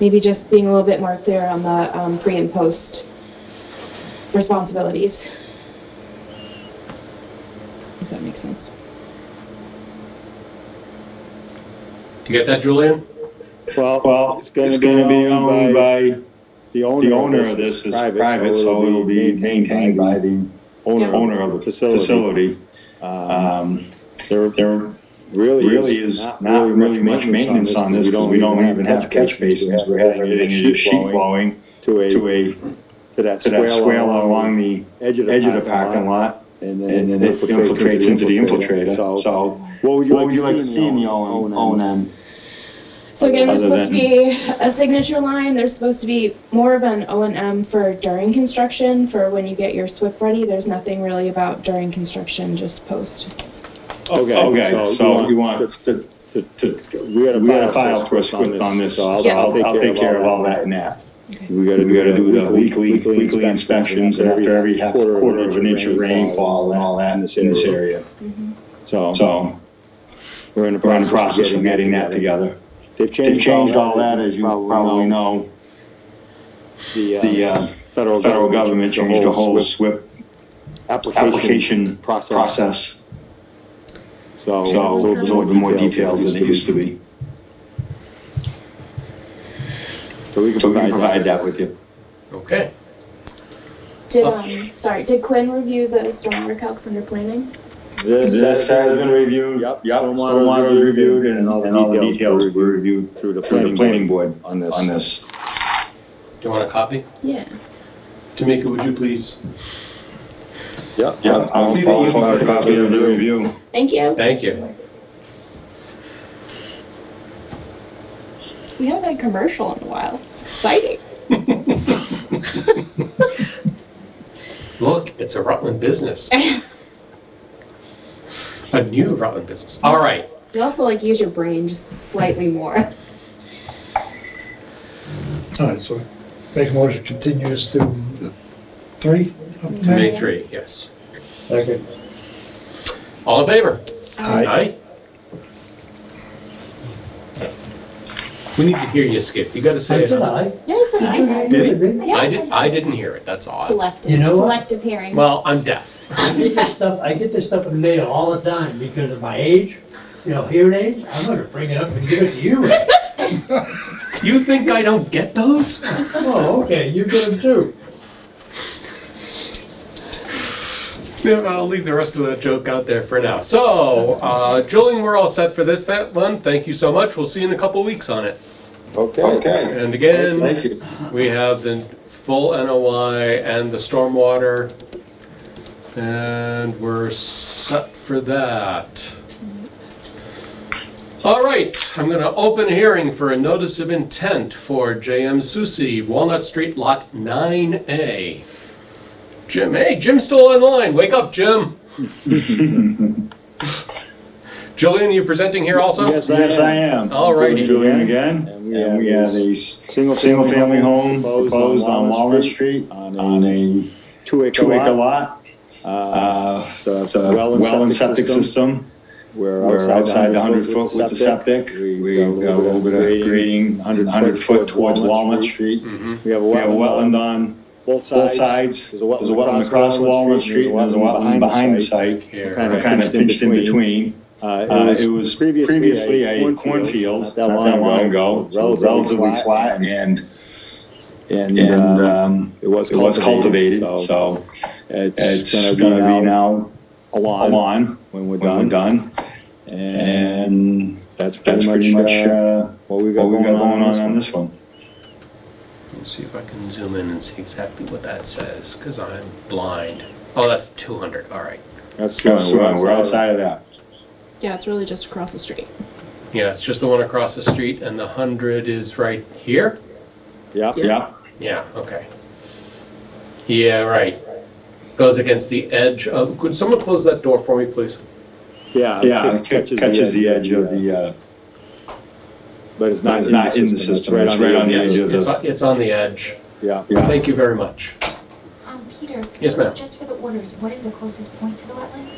maybe just being a little bit more clear on the pre and post responsibilities. If that makes sense. You get that, Julian? Well, it's going to be owned by, the owner of this is private, so it will be maintained by the owner of the facility. There really is not really much maintenance on this. We don't even have catch basins. We're having everything is sheet flowing to that swale along the edge of the parking lot, and then it infiltrates into the infiltrator. So what would you like to see in the O&M? So again, there's supposed to be a signature line. There's supposed to be more of an O&M for during construction, for when you get your SWIP ready. There's nothing really about during construction, just post. Okay. So you want we got a file for a SWIP on this, so I'll take care of all that and that. Okay. We got to do the weekly inspections, and after every quarter of an inch of rainfall and all that in this area. Mm-hmm. So we're in the process of getting that together. They've changed all that, as you probably know. The federal government changed the whole SWIP application process. So it's a little bit more detailed than it used to be. So we can provide that with you. Okay. Did Quinn review the stormwater calcs under planning? This has been reviewed. Yep. Stormwater was reviewed, and all the details were reviewed through the planning board on this. Do you want a copy? Yeah. Tamika, would you please? Yep. I'll forward a copy of the review. Thank you. Thank you. We haven't had a commercial in a while. It's exciting. Look, it's a Rutland business. A new Rutland business. All right. You also use your brain just slightly more. All right, so make a motion to continue this to the 3 of To May. May 3, yes. Second. All in favor? Aye. We need to hear you, Skip. You got to say it. Yes, I Did he? Yeah. I didn't hear it. That's odd. Selective. You know what? Selective hearing. Well, I'm deaf. I get this stuff in the mail all the time because of my age, hearing aids. I'm gonna bring it up and give it to you. You think I don't get those? Oh, okay, you get them too. Yeah, I'll leave the rest of that joke out there for now. So, Julian, we're all set for that one. Thank you so much. We'll see you in a couple of weeks on it. Okay. And again, Thank you. we have the full NOI and the stormwater, and we're set for that. All right, I'm going to open a hearing for a notice of intent for J.M. Susi, Walnut Street, Lot 9A. Jim, hey, Jim's still online. Wake up, Jim. Julian, you presenting here also? Yes, I am. All righty. Julian again. And we have a single-family home proposed on Walnut Street on a 2-acre lot. It's a well and septic system. We're outside the 100-foot with the septic. We got a little bit of grading 100 foot towards Walnut Street. We have a wetland on both sides. There's a wetland across Walnut Street, and there's a wetland behind the site, kind of pinched in between. It was previously a cornfield not that long ago, relatively flat, and it was cultivated. So it's going to be now a lawn when we're done. And that's pretty much what we got going on this one. Let's see if I can zoom in and see exactly what that says, because I'm blind. Oh, that's 200. All right. That's we're outside of that. Yeah, it's really just across the street. Yeah, it's just the one across the street, and the 100 is right here? Yeah. Yeah. Yeah, okay. Yeah, right. Goes against the edge of, could someone close that door for me, please? Yeah, it catches the edge of the, but it's not in the system, it's right on the edge of the. It's on the edge. Yeah. Thank you very much. Peter? Yes, ma'am. Just for the orders, what is the closest point to the wetland?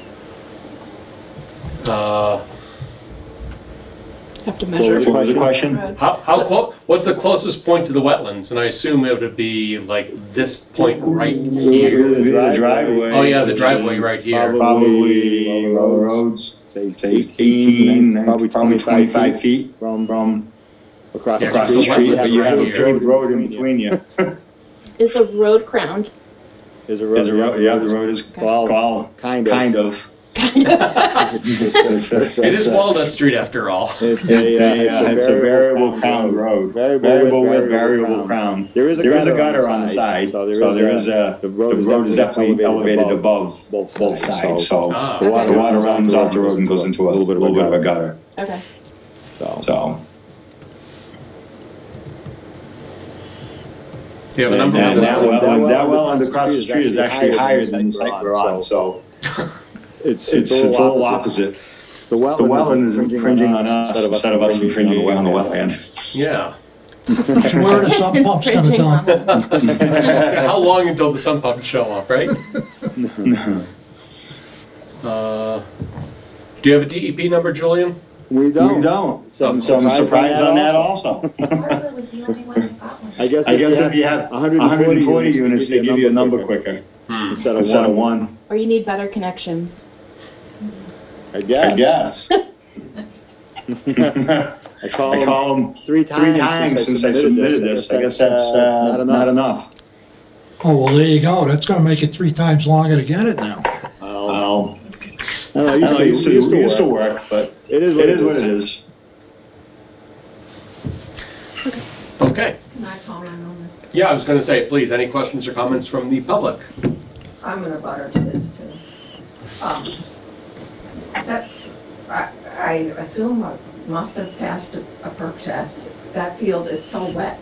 Have to measure. What was the question? How close, what's the closest point to the wetlands? And I assume it would be like this point right here. The driveway. Oh, yeah, the driveway right here. Probably roads, say 18, probably 25 feet from across the street. But you have a paved road in between you. Is the road crowned? There's a road, yeah, the road is kind of. It is Walnut Street after all. It's a variable crown road. Variable with variable crown. There is a gutter on the side, so there is the road is definitely elevated above both sides. So the water runs off the road and goes into a little bit of a gutter. Okay. So. Do you have a number for this one? That well on across the street is actually higher than the site we're on, so. It's a little opposite. The wetland is infringing on us instead of us infringing on the wetland. Yeah. Where the sump pump's gonna dump? How long until the sump pumps show up, right? Do you have a DEP number, Julian? We don't. So I'm surprised on that also. Harbor was the only one that got one. I guess if you have 140 units, they give you a number quicker instead of one. Or you need better connections. I guess. I call them three times since I submitted this. I guess that's not enough. Oh, well, there you go. That's gonna make it 3 times longer to get it now. Well, it used to work, but it is what it is. Okay. Can I comment on this? Yeah, I was going to say, please, any questions or comments from the public? I'm gonna butter to this too. I assume I must have passed a perk test. That field is so wet.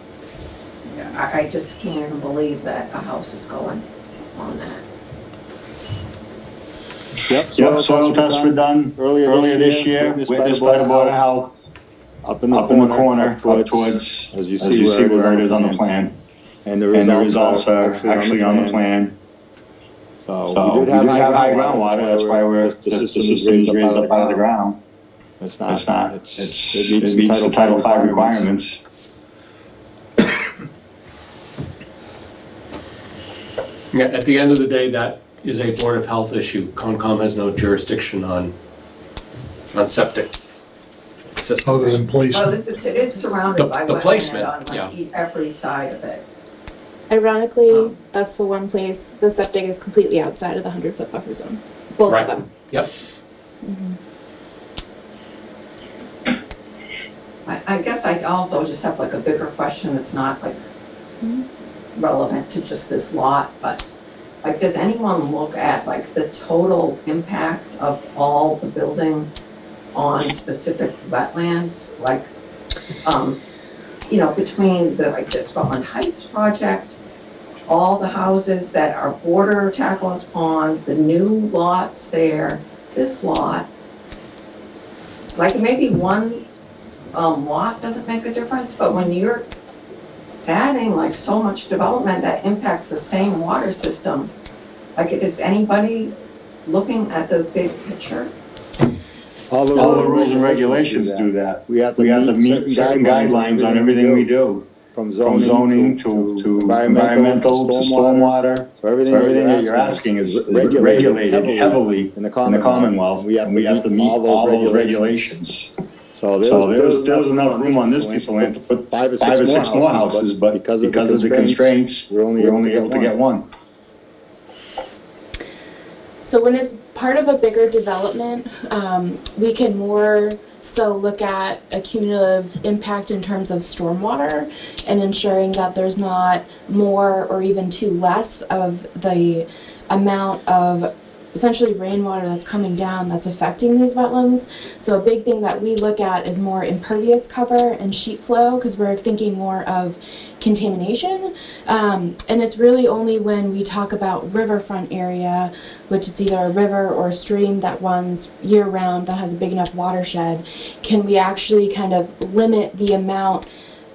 I just can't even believe that a house is going on that. Yep, soil tests were done earlier this year, witnessed by the Board of Health, up in the corner, up towards, as you see where it is on the plan. And the results are actually on the plan. So we did have high groundwater, that's why the system is raised up out of the ground. It's not. It meets the Title V requirements. Yeah, at the end of the day, that is a Board of Health issue. Concom has no jurisdiction on septic systems. Other than Well, placement. it is surrounded by The wetland placement, on like every side of it. Ironically, that's the one place the septic is completely outside of the 100-foot buffer zone. Both Right. of them. Yep. I guess I also just have like a bigger question that's not like relevant to just this lot, but like, does anyone look at like the total impact of all the building on specific wetlands? Like, you know, between the, like this Rutland Heights project, all the houses that are border Tackles Pond, the new lots there, this lot, like maybe one lot doesn't make a difference, but when you're adding like so much development that impacts the same water system, like is anybody looking at the big picture? All the rules and regulations do that. We have to meet certain guidelines on everything we do. From zoning to environmental to stormwater. So everything that you're asking is regulated heavily in the Commonwealth. We have to meet all those regulations. So there's enough room on this piece of land to put 5 or 6 more houses, but because of the constraints, we're only able to get one. So when it's part of a bigger development, we can more so look at a cumulative impact in terms of stormwater and ensuring that there's not more or even less of the amount of essentially rainwater that's coming down that's affecting these wetlands. So a big thing that we look at is more impervious cover and sheet flow, because we're thinking more of contamination. And it's really only when we talk about riverfront area, which is either a river or a stream that runs year-round that has a big enough watershed, can we actually kind of limit the amount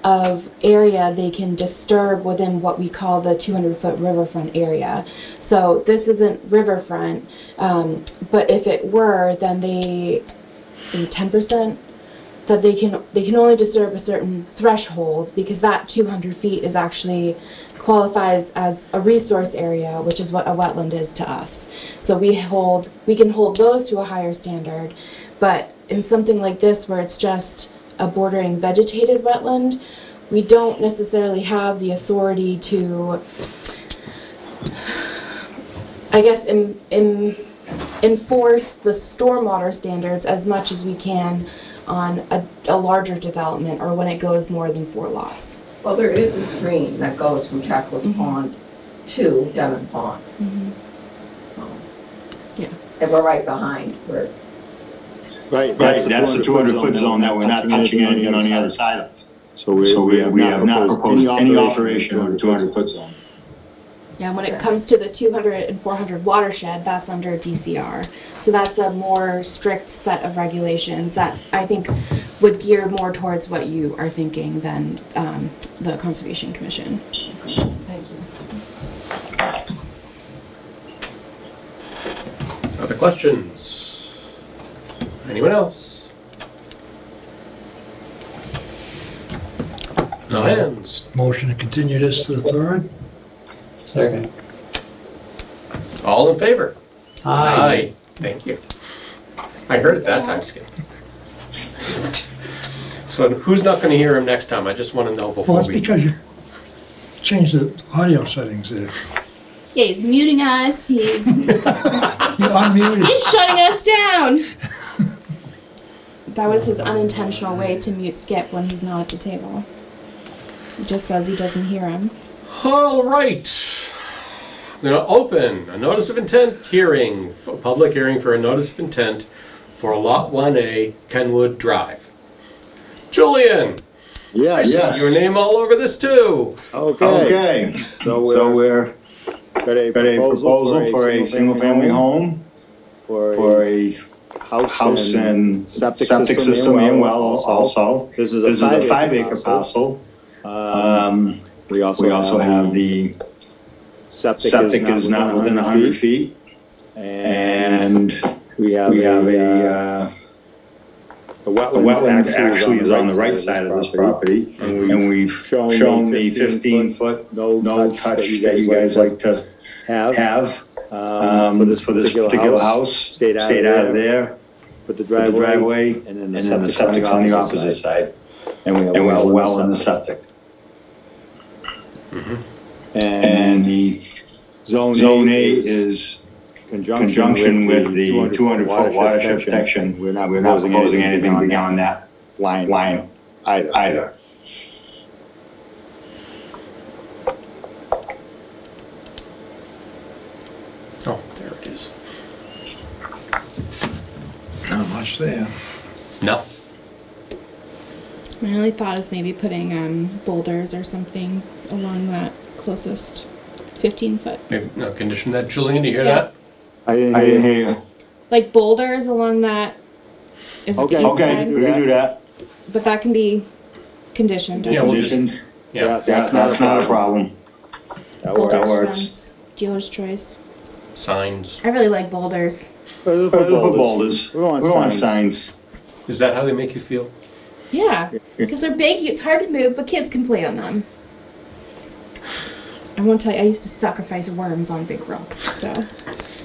of area they can disturb within what we call the 200-foot riverfront area. So this isn't riverfront, but if it were, then they, is it 10%? That they can only disturb a certain threshold, because that 200 feet is actually qualifies as a resource area, which is what a wetland is to us. So we can hold those to a higher standard, but in something like this where it's just a bordering vegetated wetland, we don't necessarily have the authority to, I guess, enforce the stormwater standards as much as we can on a larger development, or when it goes more than 4 lots. Well, there is a stream that goes from Checkless Pond to Devon Pond. Yeah. And we're right behind where. Right, that's the 200-foot zone that we're not touching anything on the other side of. So we have not proposed any alteration of the 200-foot zone. Yeah, when it comes to the 200 and 400 watershed, that's under DCR. So that's a more strict set of regulations that I think would gear more towards what you are thinking than the Conservation Commission. Thank you. Other questions? Anyone else? No hands. Motion to continue this to the 3rd? Second. All in favor? Aye. Thank you. I heard it that time, Skip. So who's not gonna hear him next time? I just wanna know Well, before that's we... because you changed the audio settings there. Yeah, he's muting us. He's You unmuted. he's shutting us down. That was his unintentional way to mute Skip when he's not at the table. He just says he doesn't hear him. All right. I'm gonna open a notice of intent hearing, a public hearing for a notice of intent for Lot 1A, Kenwood Drive. Julian, I see your name all over this too. Okay. So we're got a proposal for a single-family home for a house and septic system and well also. This is a 5-acre parcel. We also have the septic is not within 100 feet. And we have a wetland actually is on the right side of this property. And we've shown the 15-foot no touch that you guys like to have for this particular house. Stayed out of there. Put the driveway, and then the septic's on the opposite side. And we have a well in the septic. And the zone 8 is conjunction with the 200-foot watershed protection. We're not proposing anything beyond that line either. Oh, there it is. Not much there. No. My only thought is maybe putting boulders or something along that closest 15-foot. Maybe, no, condition that, Julian, do you hear Yeah. that? I didn't hear you. Like boulders along that. Is it the east Okay, side? we can do that. But that can be conditioned. Yeah, we'll just, Conditioned. yeah. That's not a problem. That Boulders works. runs dealer's choice. Signs. I really like boulders. Put boulders. We don't want signs. Is that how they make you feel? Yeah, because they're big, it's hard to move, but kids can play on them. I won't tell you, I used to sacrifice worms on big rocks, so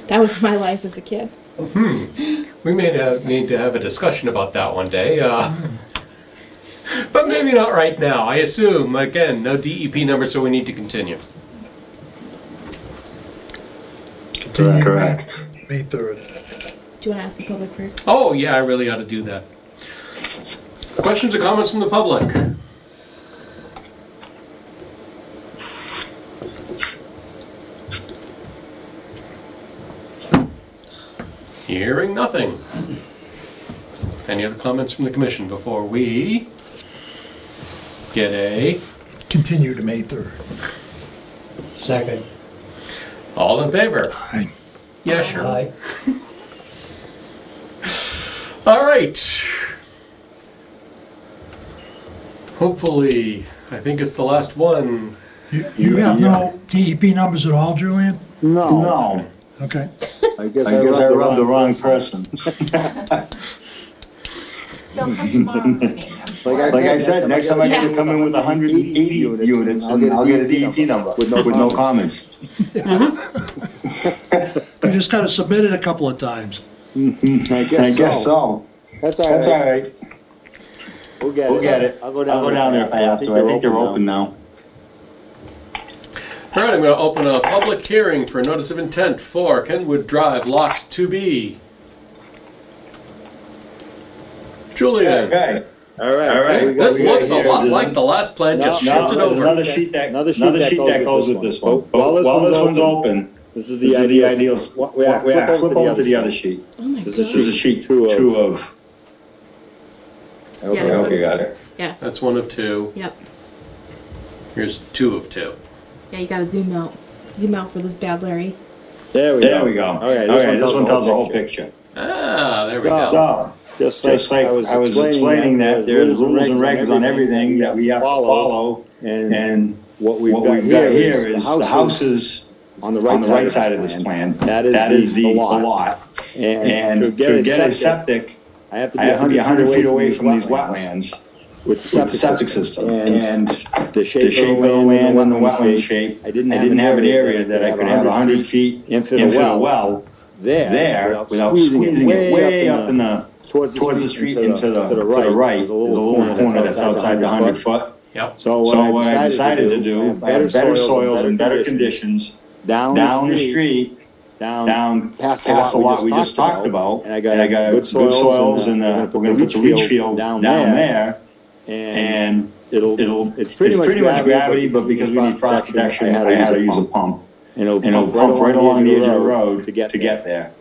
that was my life as a kid. We may need to have a discussion about that one day. But maybe not right now. I assume, again, no DEP number, so we need to continue. Continue Correct. May 3rd. Do you want to ask the public first? Oh, yeah, I really ought to do that. Questions or comments from the public? Hearing nothing. Any other comments from the commission before we get a... Continue to May 3rd. Second. All in favor? Aye. Yeah, sure. Aye. All right. Hopefully, I think it's the last one. You have no DEP numbers at all, Julian? No, Okay. I guess I rubbed the wrong person. They'll come tomorrow morning. Like I said, next time I gotta come in with 180 units, and I'll get a DEP number with no comments. You just gotta submit it a couple of times. I guess so. That's all right. We'll get it. I'll go down there if I have to. I think they're open now. All right, I'm going to open a public hearing for a notice of intent for Kenwood Drive, Lot 2B. Julian. Okay. All right. This looks a lot like the last plan, just shifted over. Another sheet that goes with this one. While this one's open, this is the ideal. Flip over to the other sheet. Oh my god. This is sheet two of. Okay, got it. Yeah. That's one of two. Yep. Here's two of two. Yeah, you gotta zoom out. Zoom out for this bad Larry. There we go. Okay, this one tells the whole picture. Ah, there we go. So, just like I was explaining that there's rules and regs on everything that we have to follow, and what we've got here is the houses on the right side of this plan. That is the lot. And to get a septic, I have to be 100 feet away from these wetlands with the septic system. And the shape of the land and the wetland shape, I didn't have an area that I could have 100 feet into the well there without squeezing it way up in the towards the street and to the right. There's a little corner that's outside the 100 foot. Yep. So what I decided to do, better soils and better conditions down the street, down past the lot we just talked about. And I got good soils and we're gonna put the leach field down there. And it's pretty much gravity, but because we need frost protection, I had to use a pump. And it'll pump right along the edge of the road to get there.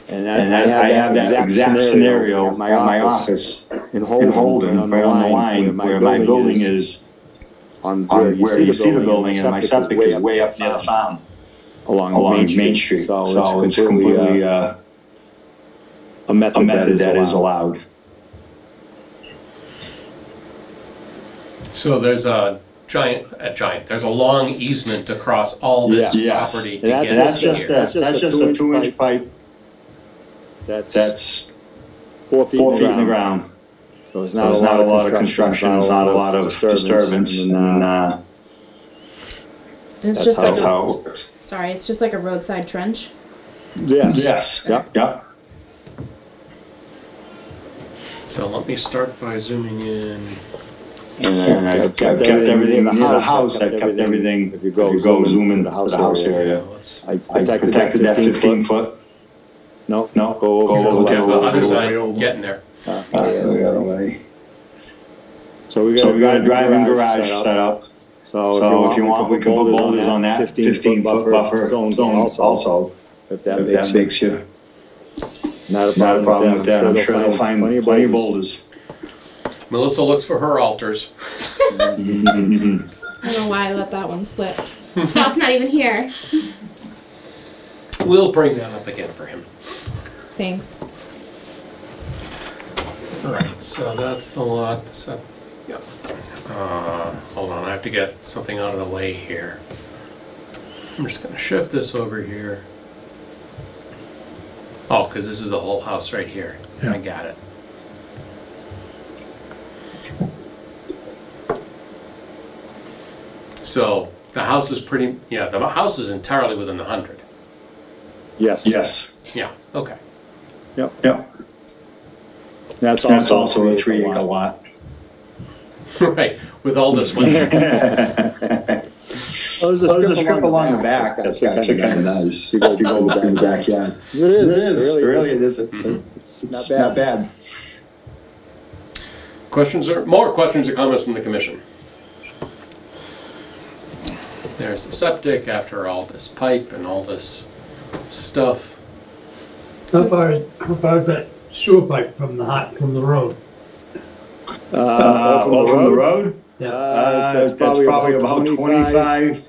And I have that exact scenario at my office in Holden, right on the line where my building is, on where you see the building, and my septic is way up near the farm along Main Street. So it's completely a method that is allowed. So there's there's a long easement across all this property to get here. That's just a 2-inch pipe. That's 4 feet in the ground. So there's not a lot of construction, there's not a lot of disturbance, and it's just that's how it works. Sorry, it's just like a roadside trench. Yes. Yep. So let me start by zooming in. And then I kept everything near the house. I kept everything. If you go zoom into the house area, I protected that 15 foot. No, go over Okay, well, other the side, getting there. other way. So we got a driving garage set up. So if you want, we can put boulders on that 15-foot buffer zone also. If that makes you not a problem with that. I'm sure they'll find plenty of boulders. Melissa looks for her altars. I don't know why I let that one slip. Scott's not even here. We'll bring that up again for him. Thanks. Alright, so that's the lot. Yep. Hold on, I have to get something out of the way here. I'm just going to shift this over here. Oh, because this is the whole house right here. Yeah. I got it. So the house is the house is entirely within the 100. Yes. Yeah, okay. Yep. That's also a 3-acre lot. Right, with all this one. There's a strip along the back that's actually kind of nice. You go in the backyard. It is. Really, it is. Not bad. More questions or comments from the commission? There's the septic after all this pipe and all this stuff. How far is that sewer pipe from the road? From the road? Yeah. That's probably about 25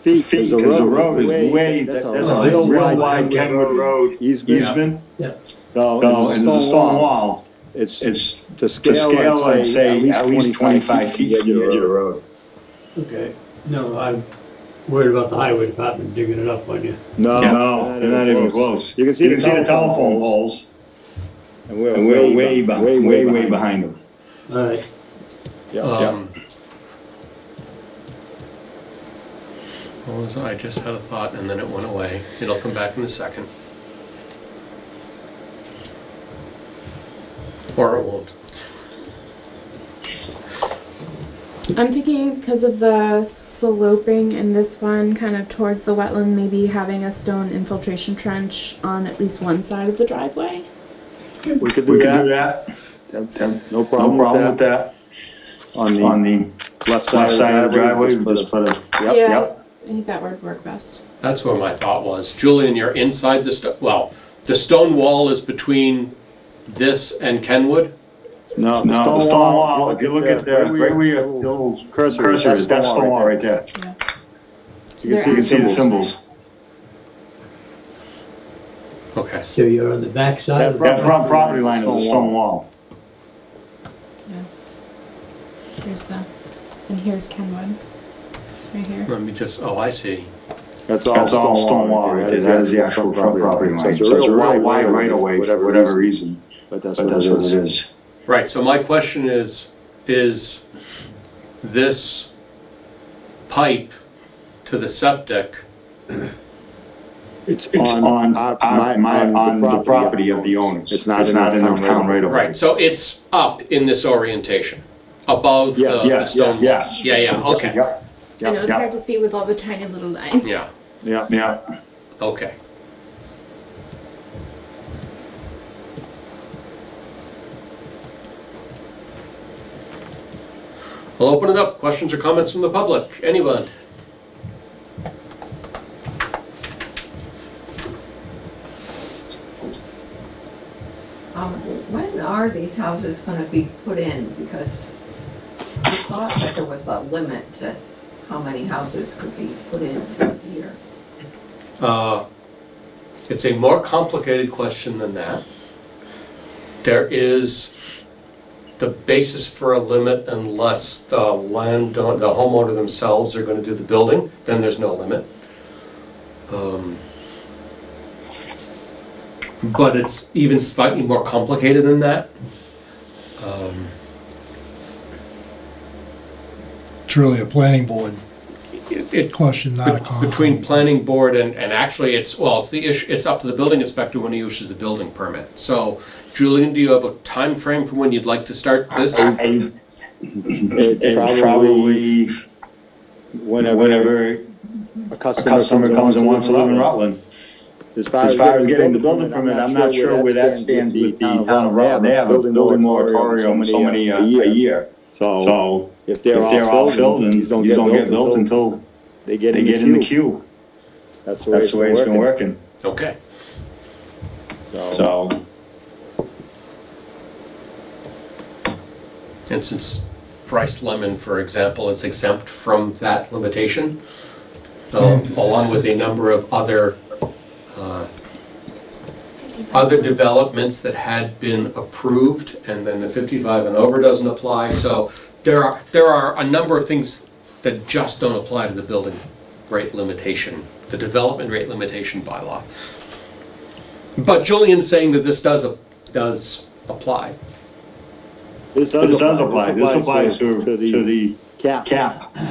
feet, because the road is way, that's a real wide Kenwood Road easement. Yeah. So, and there's a stone wall. It's to scale, I'd say, at least 25 feet from the edge of the road. Okay. No, I'm worried about the highway department digging it up on you. No, they're not even close. You can see the telephone poles. And we're way behind them. All right. What was I just had a thought and then it went away. It'll come back in a second. Or it won't. I'm thinking because of the sloping in this one, kind of towards the wetland, maybe having a stone infiltration trench on at least one side of the driveway. We could do that. No problem with that. On the left side of the driveway, we just put a, I think that would work best. That's where my thought was. Julian, you're inside the the stone wall is between this and Kenwood? No, the stone wall, if you look at the, right where your little cursor is, that's stone wall right there. Yeah. So you can see the symbols. Okay. So you're on the back side? That front property line is a stone wall. Yeah. Here's and here's Kenwood. Right here. Let me just, I see. That's all stone wall right there. That is the actual front property line. So it's a real wide right of way for whatever reason. But that's what it is. Right, so my question is this pipe to the septic? It's on the property of the owners. It's not in the town right away. Right, so it's up in this orientation, above the stone. Yes. Yeah, okay. Yep. I know it's hard to see with all the tiny little lines. Yeah. Okay. I'll open it up. Questions or comments from the public? Anyone? When are these houses gonna be put in? Because I thought that there was a limit to how many houses could be put in a year. It's a more complicated question than that. There is the basis for a limit unless the homeowner themselves are going to do the building, then there's no limit. But it's even slightly more complicated than that. It's really a planning board question, not a comment. Between planning board and actually it's the issue, it's up to the building inspector when he issues the building permit. So Julian, do you have a time frame for when you'd like to start this? Probably whenever a customer comes and wants to live in Rutland. As far as getting the building permit, I'm not sure where that stands. The town of Rutland, they have a building moratorium so many a year. So if they're all filled, and these don't get built until they get in the queue. That's the way it's been working. Okay. So. And since Price Lemon, for example, is exempt from that limitation, along with a number of other developments that had been approved, and then the 55 and over doesn't apply. So there are a number of things that just don't apply to the building rate limitation, the development rate limitation bylaw. But Julian's saying that this does apply. This does apply. This applies to the cap.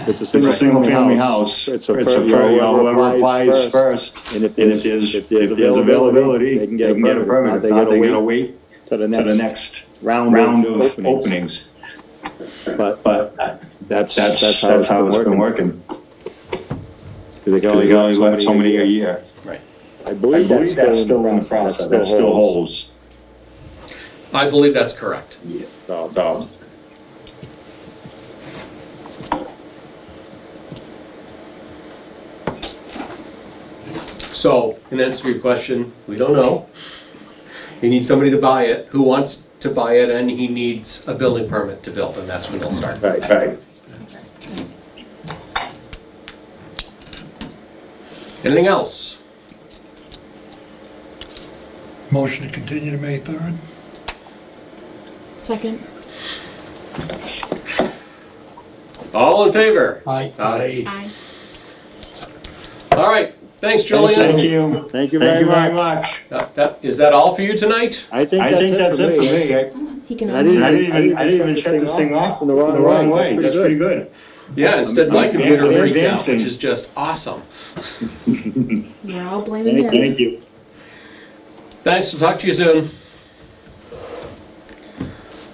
It's a single family house. It's a whoever applies first. And if there's availability, they can get a permit. If not, they gotta wait to the next round of openings. But that's how it's been working. Because they can only let so many a year. Right. I believe that's still in the process. That still holds. I believe that's correct. Yeah. So, in answer to your question, we don't know. He needs somebody to buy it, who wants to buy it, and he needs a building permit to build, and that's when they'll start. Right. Anything else? Motion to continue to May 3rd. Second. All in favor? Aye. Aye. Aye. All right, thanks, Julian. Thank you. Thank you very much. Is that all for you tonight? I think that's it for me. He can. I didn't even shut this thing off in the wrong way. That's pretty good. Yeah, instead my computer freaked out, advancing. which is just awesome. We're all blaming him. Thank you. Thanks, we'll talk to you soon.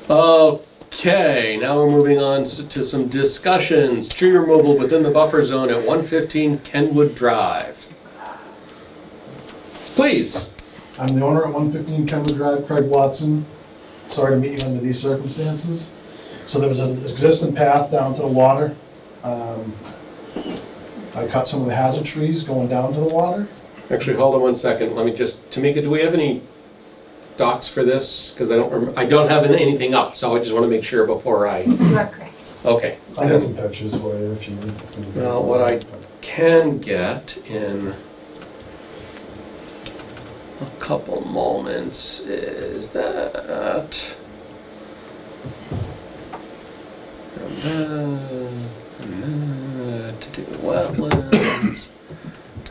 Okay, now we're moving on to some discussions. Tree removal within the buffer zone at 115 Kenwood Drive. Please. I'm the owner at 115 Kenwood Drive, Craig Watson. Sorry to meet you under these circumstances. So there was an existing path down to the water. I cut some of the hazard trees going down to the water. Actually, hold on one second. Let me just, Tamika, do we have any docs for this? Because I don't have anything up, so I just want to make sure before I. You are correct. Okay. I got some pictures for you if you need. Well, what I can get in a couple moments is that. To do wetlands,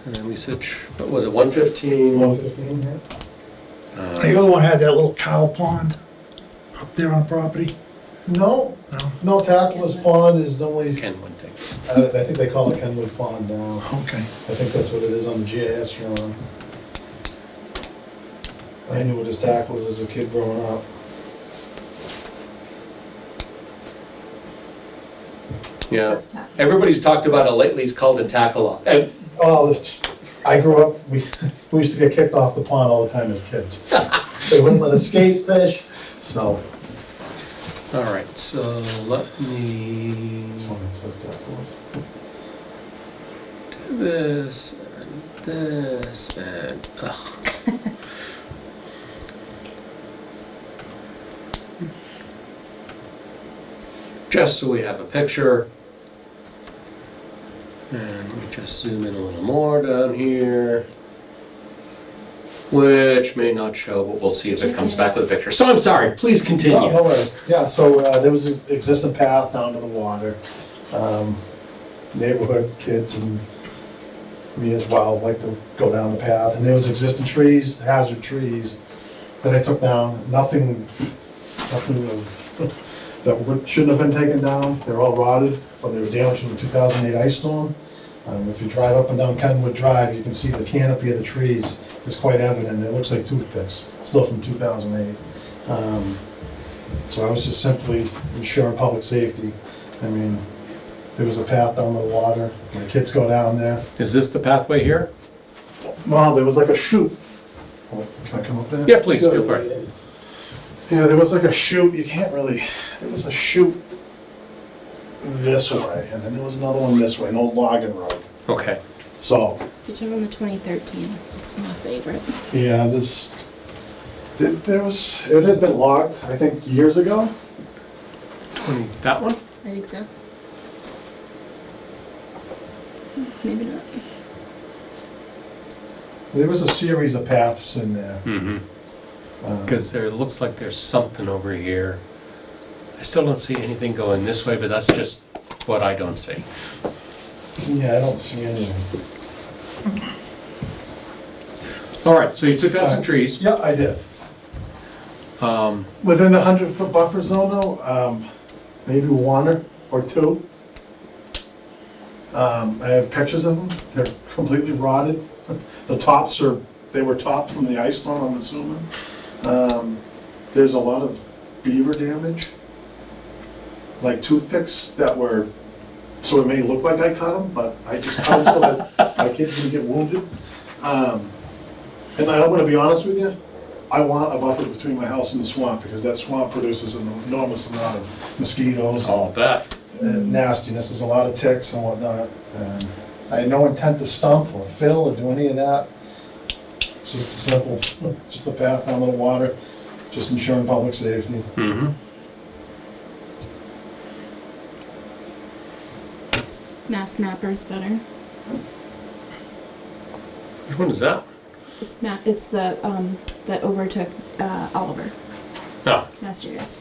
and then we said, what was it, 115? 115, yeah. The other one had that little cow pond up there on the property. No, No? Tackler's Pond is only, Kenwood thing. I think they call it Kenwood Pond now. Okay. I think that's what it is on the GIS drawing. I knew it as Tacklers as a kid growing up. Yeah, Just tap. everybody's talked about it lately, it's called a tackle. Oh, I grew up, we used to get kicked off the pond all the time as kids. They wouldn't let us skate, fish, so. All right, so let me This one that says Tacklers. do this and this and, ugh. Just so we have a picture. And let me just zoom in a little more down here. Which may not show, but we'll see if it comes back with a picture. So I'm sorry, please continue. No worries. Yeah, so there was an existing path down to the water. Neighborhood kids and me as well like to go down the path. And there was existing trees, hazard trees, that I took down. Nothing that shouldn't have been taken down. They're all rotted, but they were damaged from the 2008 ice storm. If you drive up and down Kenwood Drive, you can see the canopy of the trees is quite evident. It looks like toothpicks, still from 2008. So I was just simply ensuring public safety. I mean, there was a path down the water. My kids go down there. Is this the pathway here? Well, there was like a chute. Oh, can I come up there? Yeah, please, feel free. Yeah, there was like a chute. You can't really. There was a chute this way, and then there was another one this way, an old logging road. Okay. So, You took on the 2013. It's my favorite. yeah, it had been logged, I think, years ago. That one? I think so. Maybe not. There was a series of paths in there. Mm-hmm. Because there looks like there's something over here. I still don't see anything going this way, but that's just what I don't see. Yeah, I don't see any. All right, so you took out some trees. Yeah, I did. Within a 100-foot buffer zone though, maybe one or two. I have pictures of them. They're completely rotted. The tops they were topped from the ice storm, I'm assuming. There's a lot of beaver damage. Like toothpicks that were, so it may look like I cut them, but I just cut them so that my kids didn't get wounded. And I'm gonna be honest with you, I want a buffer between my house and the swamp, because that swamp produces an enormous amount of mosquitoes. I'll bet. And nastiness, there's a lot of ticks and whatnot. I had no intent to stump or fill or do any of that. It's just simple, just a path down to the water, just ensuring public safety. Mm-hmm. Mass Mapper's better. Which one is that? It's the, that overtook, Oliver, Oh, Master Gas.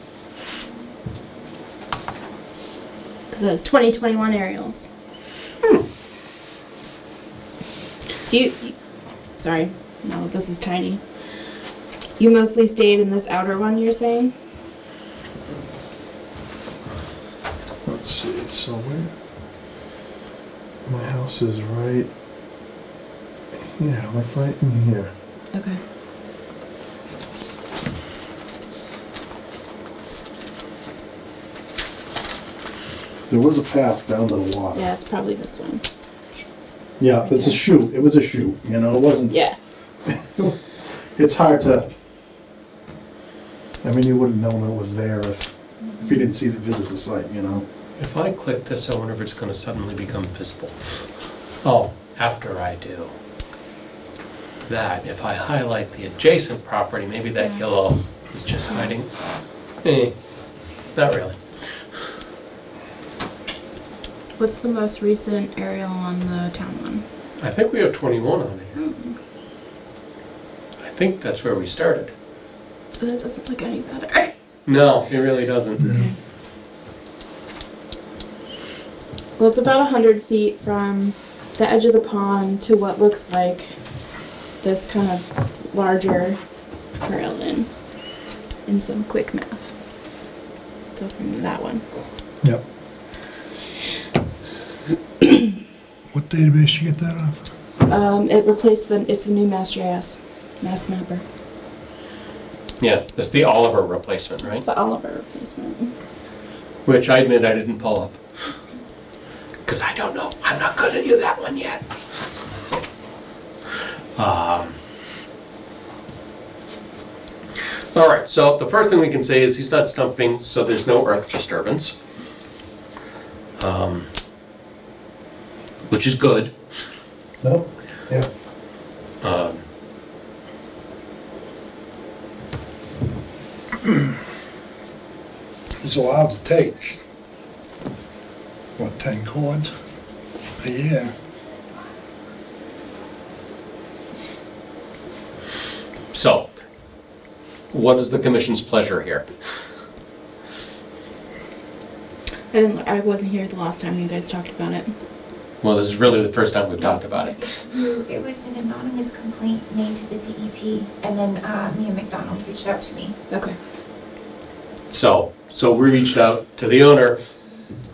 Cause it's 2021 aerials. So sorry, no, this is tiny. You mostly stayed in this outer one, you're saying? Let's see, so my house is right, yeah, like right in here. Okay. There was a path down to the water. Yeah, it's probably this one. Yeah, it's a chute, it was a chute, you know, it wasn't. Yeah. It's hard to, I mean, you wouldn't know it was there if you didn't see visit the site, you know? if I click this, I wonder if it's gonna suddenly become visible. Oh, after I do that, if I highlight the adjacent property, maybe that yellow is just hiding. Not really. What's the most recent aerial on the town one? I think we have 21 on here. I think that's where we started. That doesn't look any better. No, it really doesn't. Okay. Well, it's about 100 feet from the edge of the pond to what looks like this kind of larger trail in some quick math. So from that one. Yep. What database you get that off? It replaced it's the new Mass Mapper. Yeah, it's the Oliver replacement, right? The Oliver replacement. Which I admit I didn't pull up. Because I don't know. I'm not going to do that one yet. All right, so the first thing we can say is he's not stumping, so there's no earth disturbance. Which is good. No? Yeah. He's allowed to take, what, 10 cords a year? So, what is the commission's pleasure here? I wasn't here the last time you guys talked about it. Well, this is really the first time we've talked about it. It was an anonymous complaint made to the DEP, and then me and McDonald reached out to me. Okay. So we reached out to the owner,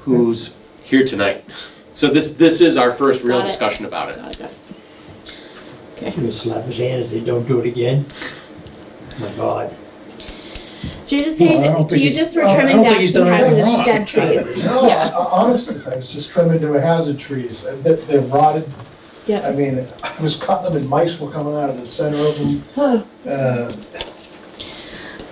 who's here tonight. So this is our first real Got it. discussion about it. Got it. Okay. He would slap his hand and say, "Don't do it again." Oh my God. So you're just saying, Well, I don't so think you he- just were I don't trimming think down he's some done anything hazardous wrong. dead trees. No, Yeah. honestly, I was just trimming to hazard trees, and they're rotted. I Yep. mean, I was cutting them and mice were coming out of the center of them.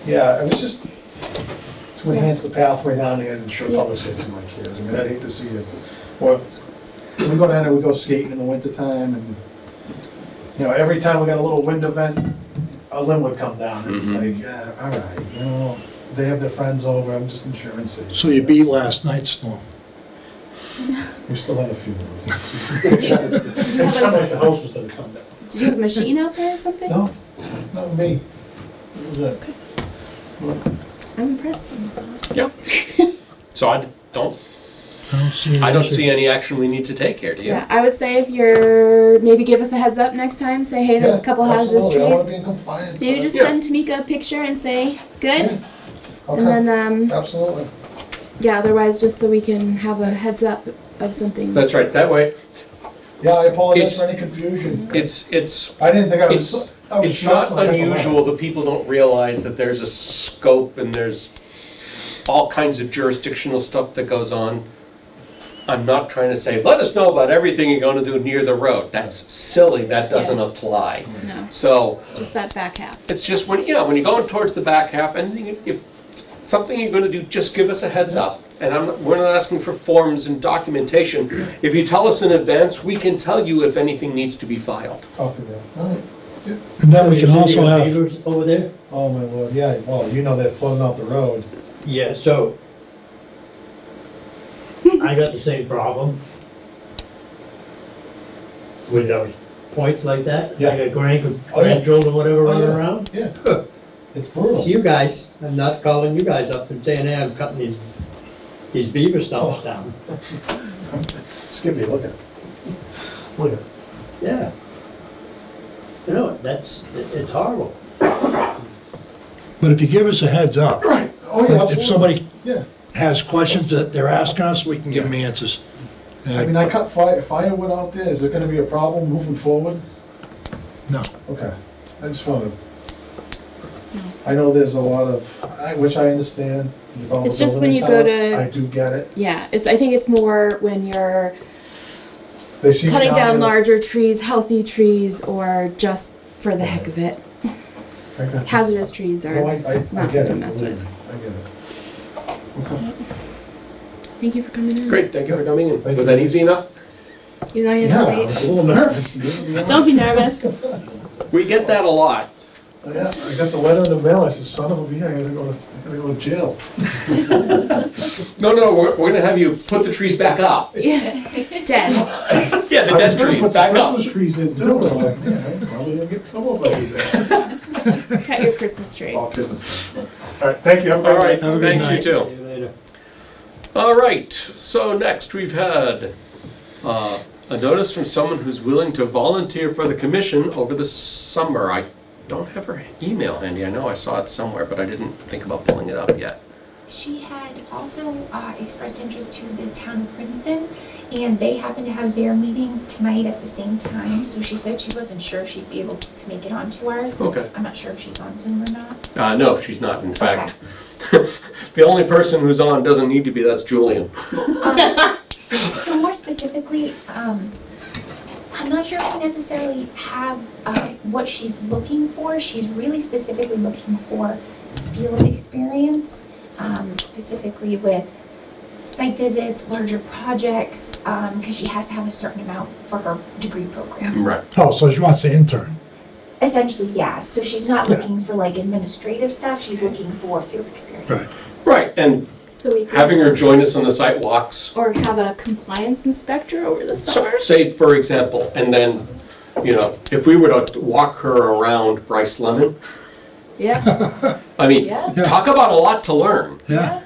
Yeah, it was just to enhance the pathway down there and ensure Yeah. public safety to my kids. I mean, I'd hate to see it. Or, when we go down there, we go skating in the wintertime, and, you know, every time we got a little wind event, a limb would come down. It's like, all right, you know, they have their friends over, I'm just ensuring safety. So you beat last night's storm. We still had a few of those. Did you It sounded like the house was gonna come down. Did you have a machine out there or something? No, not me. It was it. I'm impressed. Yep. So I don't see any action we need to take here, do you? Yeah, I would say if you're, maybe give us a heads up next time, say, hey, there's a couple hazardous Absolutely, I wanna trees. be in compliance. Maybe just Yeah. send Tamika a picture and say, good. Yeah. And Okay, then, absolutely. yeah, otherwise just so we can have a heads up of something. That's right, that way, Yeah, I apologize It's- for any confusion. it's I didn't think I was It's shocked not when I got the letter. unusual that people don't realize that there's a scope and there's all kinds of jurisdictional stuff that goes on. I'm not trying to say, let us know about everything you're gonna do near the road. That's silly, that doesn't Yeah. apply. No, So, just that back half. it's just when you're going towards the back half, and if something you're gonna do, just give us a heads up. And we're not asking for forms and documentation. If you tell us in advance, we can tell you if anything needs to be filed. Copy that, all right. And then we So can you said also you got have, beavers over there? Oh, my lord, yeah, well, you know they're floating out the road. Yeah, so I got the same problem with those points like that. Yeah. Like a Oh, yeah. grandchildren, whatever, Oh, running yeah. around. Yeah, it's brutal. It's you guys, I'm not calling you guys up and saying, hey, I'm cutting these beaver stumps down. Skippy, look at it. Look at it. Yeah. You know, it's horrible. but if you give us a heads up, Right, oh, yeah, absolutely. if somebody Yeah, has questions that they're asking us, we can give them answers. I mean, I cut firewood out there, is there gonna be a problem moving forward? No. Okay, I just wanted, I know there's a lot of, which I understand. with all the It's just building when you in go town, to- I do get it. Yeah, I think it's more when you're They see me cutting down in the- larger trees, healthy trees, or just for the heck of it. I got you. Hazardous trees are No, I not get something it, to mess believe with. me, I get it. Okay. Thank you for coming in. Great, thank you for coming in. Thank Was you. that easy enough? You know you Yeah, have I to was wait. a little nervous. to be honest. Don't be nervous. We get that a lot. Yeah, I got the letter in the mail, I said, son of a bitch, I gotta go to jail. No, we're gonna have you put the trees back up. Yeah, dead. Yeah, the I was dead gonna trees, put some back up. Christmas trees in too, and I'm like, man, I'm probably gonna get in trouble if I do that. Cut your Christmas tree. All goodness. All right, thank you, have a All great right, night. Have a good thanks, you night. too. See you later. All right, so next we've had a notice from someone who's willing to volunteer for the commission over the summer. I don't have her email handy. I know I saw it somewhere, but I didn't think about pulling it up yet. She had also expressed interest to the town of Princeton, and they happened to have their meeting tonight at the same time, so she said she wasn't sure if she'd be able to make it onto ours. Okay. I'm not sure if she's on Zoom or not. No, she's not. In fact, the only person who's on doesn't need to be, that's Julian. So more specifically, I'm not sure if we necessarily have what she's looking for. She's really specifically looking for field experience, specifically with site visits, larger projects, because she has to have a certain amount for her degree program. Right. Oh, so she wants to intern. Essentially, yeah. So she's not looking for like administrative stuff. She's looking for field experience. Right. Right, and So we could, having her join us on the site walks. or have a compliance inspector over the So, summer. say, for example, and then, if we were to walk her around Bryce Lemon, Yeah, I mean, yeah, talk about a lot to learn. Yeah,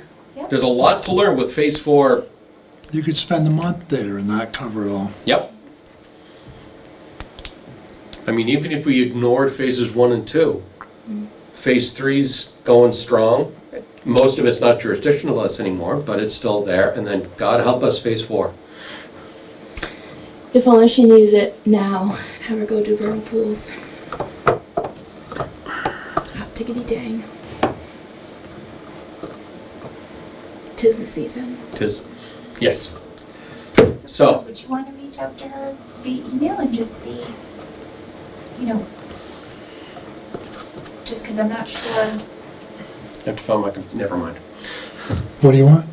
There's a lot to learn with Phase 4. you could spend a month there and not cover it all. Yep. I mean, even if we ignored Phases 1 and 2, Phase 3's going strong. Most of it's not jurisdictional to us anymore, but it's still there. And then, God help us, Phase 4. If only she needed it now. Have her go do vernal pools. Hot tickety dang. 'Tis the season. Yes. So- Would you want to reach out to her via email and just see, just because I'm not sure. I have to find my, never mind. What do you want?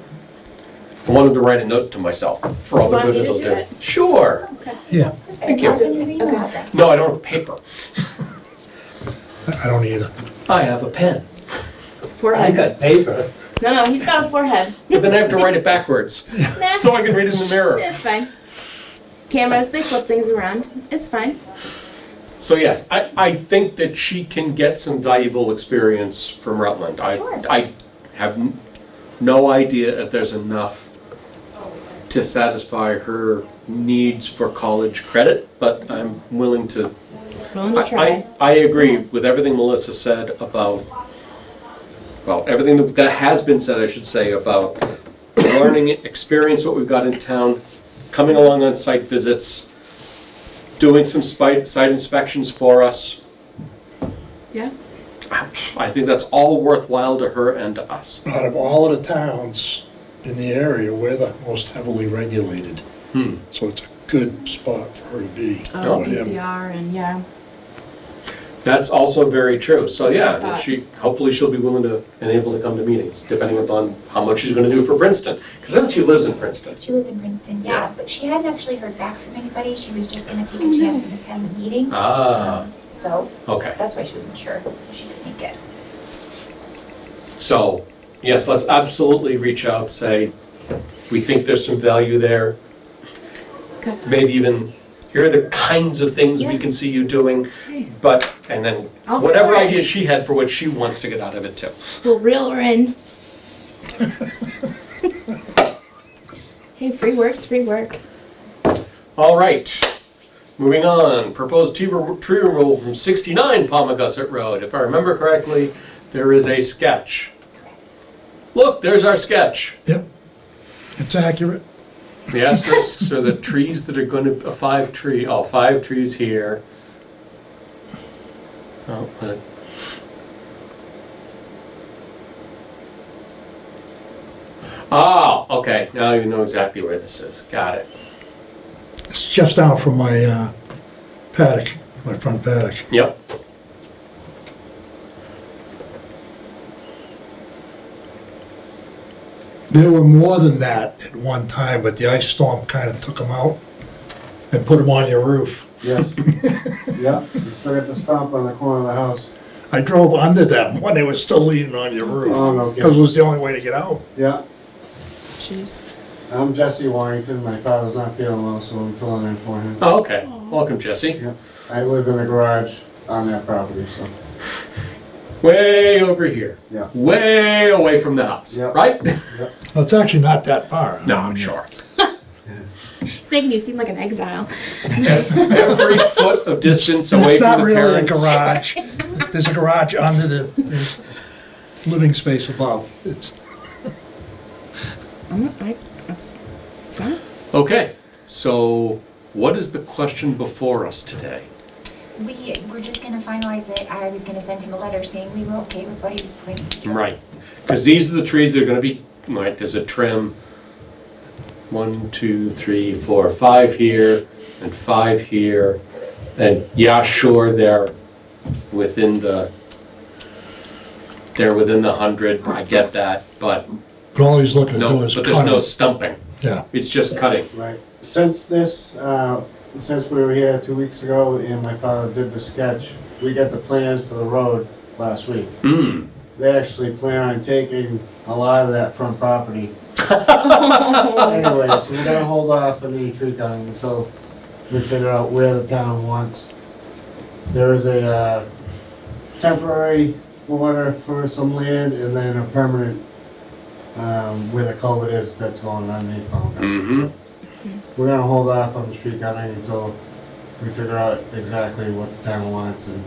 I wanted to write a note to myself for all Do the you want good me to it'll do do. it? Sure. Yeah, Thank you. I'll send you the email Okay. address. No, I don't have paper. I don't either. I have a pen. I Forehead. got paper. No, he's got a forehead. But then I have to write it backwards, Nah, so I can read it in the mirror. it's fine. Cameras, they flip things around. It's fine. So yes, I think that she can get some valuable experience from Rutland. Sure. I have no idea if there's enough to satisfy her needs for college credit, but I'm willing to. Willing to try. I agree with everything Melissa said about, well, everything that has been said, I should say, about learning experience, what we've got in town, coming along on site visits, doing some site inspections for us. Yeah. I think that's all worthwhile to her and to us. Out of all of the towns in the area, we're the most heavily regulated. So it's a good spot for her to be. Oh, with him. DCR and yeah. That's also very true. So yeah, if hopefully she'll be willing to and able to come to meetings, depending upon how much she's gonna do for Princeton. Because then she lives in Princeton. She lives in Princeton, yeah, but she hadn't actually heard back from anybody. She was just gonna take a chance and attend the meeting. So Okay. that's why she wasn't sure if she could make it. So, yes, let's absolutely reach out, say, we think there's some value there. Okay. Maybe even, here are the kinds of things we Yeah. can see you doing, but, and then I'll whatever reel her in. idea she had for what she wants to get out of it too. We'll reel her in. Hey, free work's free work. All right, moving on, proposed tree removal from 69 Pommogussett Road. If I remember correctly, there is a sketch. Look, there's our sketch. Yep, it's accurate. The asterisks are the trees that are going to, five trees here. Oh, okay, now you know exactly where this is, got it. It's just down from my paddock, my front paddock. Yep. There were more than that at one time, but the ice storm kind of took them out and put them on your roof. Yes. Yeah, you still got the stump on the corner of the house. I drove under them when they were still leaning on your roof. Oh, no Because it was the only way to get out. Yeah, Jeez. I'm Jesse Warrington. My father's not feeling well, so I'm filling in for him. Oh, okay, welcome Jesse. Yeah, I live in a garage on that property, so. Way over here. Yeah. Way away from the house, Yep. right? Yep. Well, it's actually not that far. No, I'm sure. Making you seem like an exile. Every foot of distance away It's from not the really a parents. garage. There's a garage under there's living space above. It's, That's fine. Okay, so what is the question before us today? We're just gonna finalize it. I was gonna send him a letter saying we were okay with what he was planning to do. Right, because these are the trees that are gonna be, right, there's a trim, 1, 2, 3, 4, 5 here, and 5 here, and yeah, sure, they're within the 100, I get that, but but all he's looking to do no, is but there's cut no it. stumping, Yeah. it's just cutting. Right. Since we were here 2 weeks ago and my father did the sketch, we got the plans for the road last week. They actually plan on taking a lot of that front property. Anyway, so we're gonna hold off on any tree cutting until we figure out where the town wants. There is a temporary order for some land and then a permanent where the culvert is that's going underneath Pommogussett. We're gonna hold off on the tree cutting until we figure out exactly what the town wants and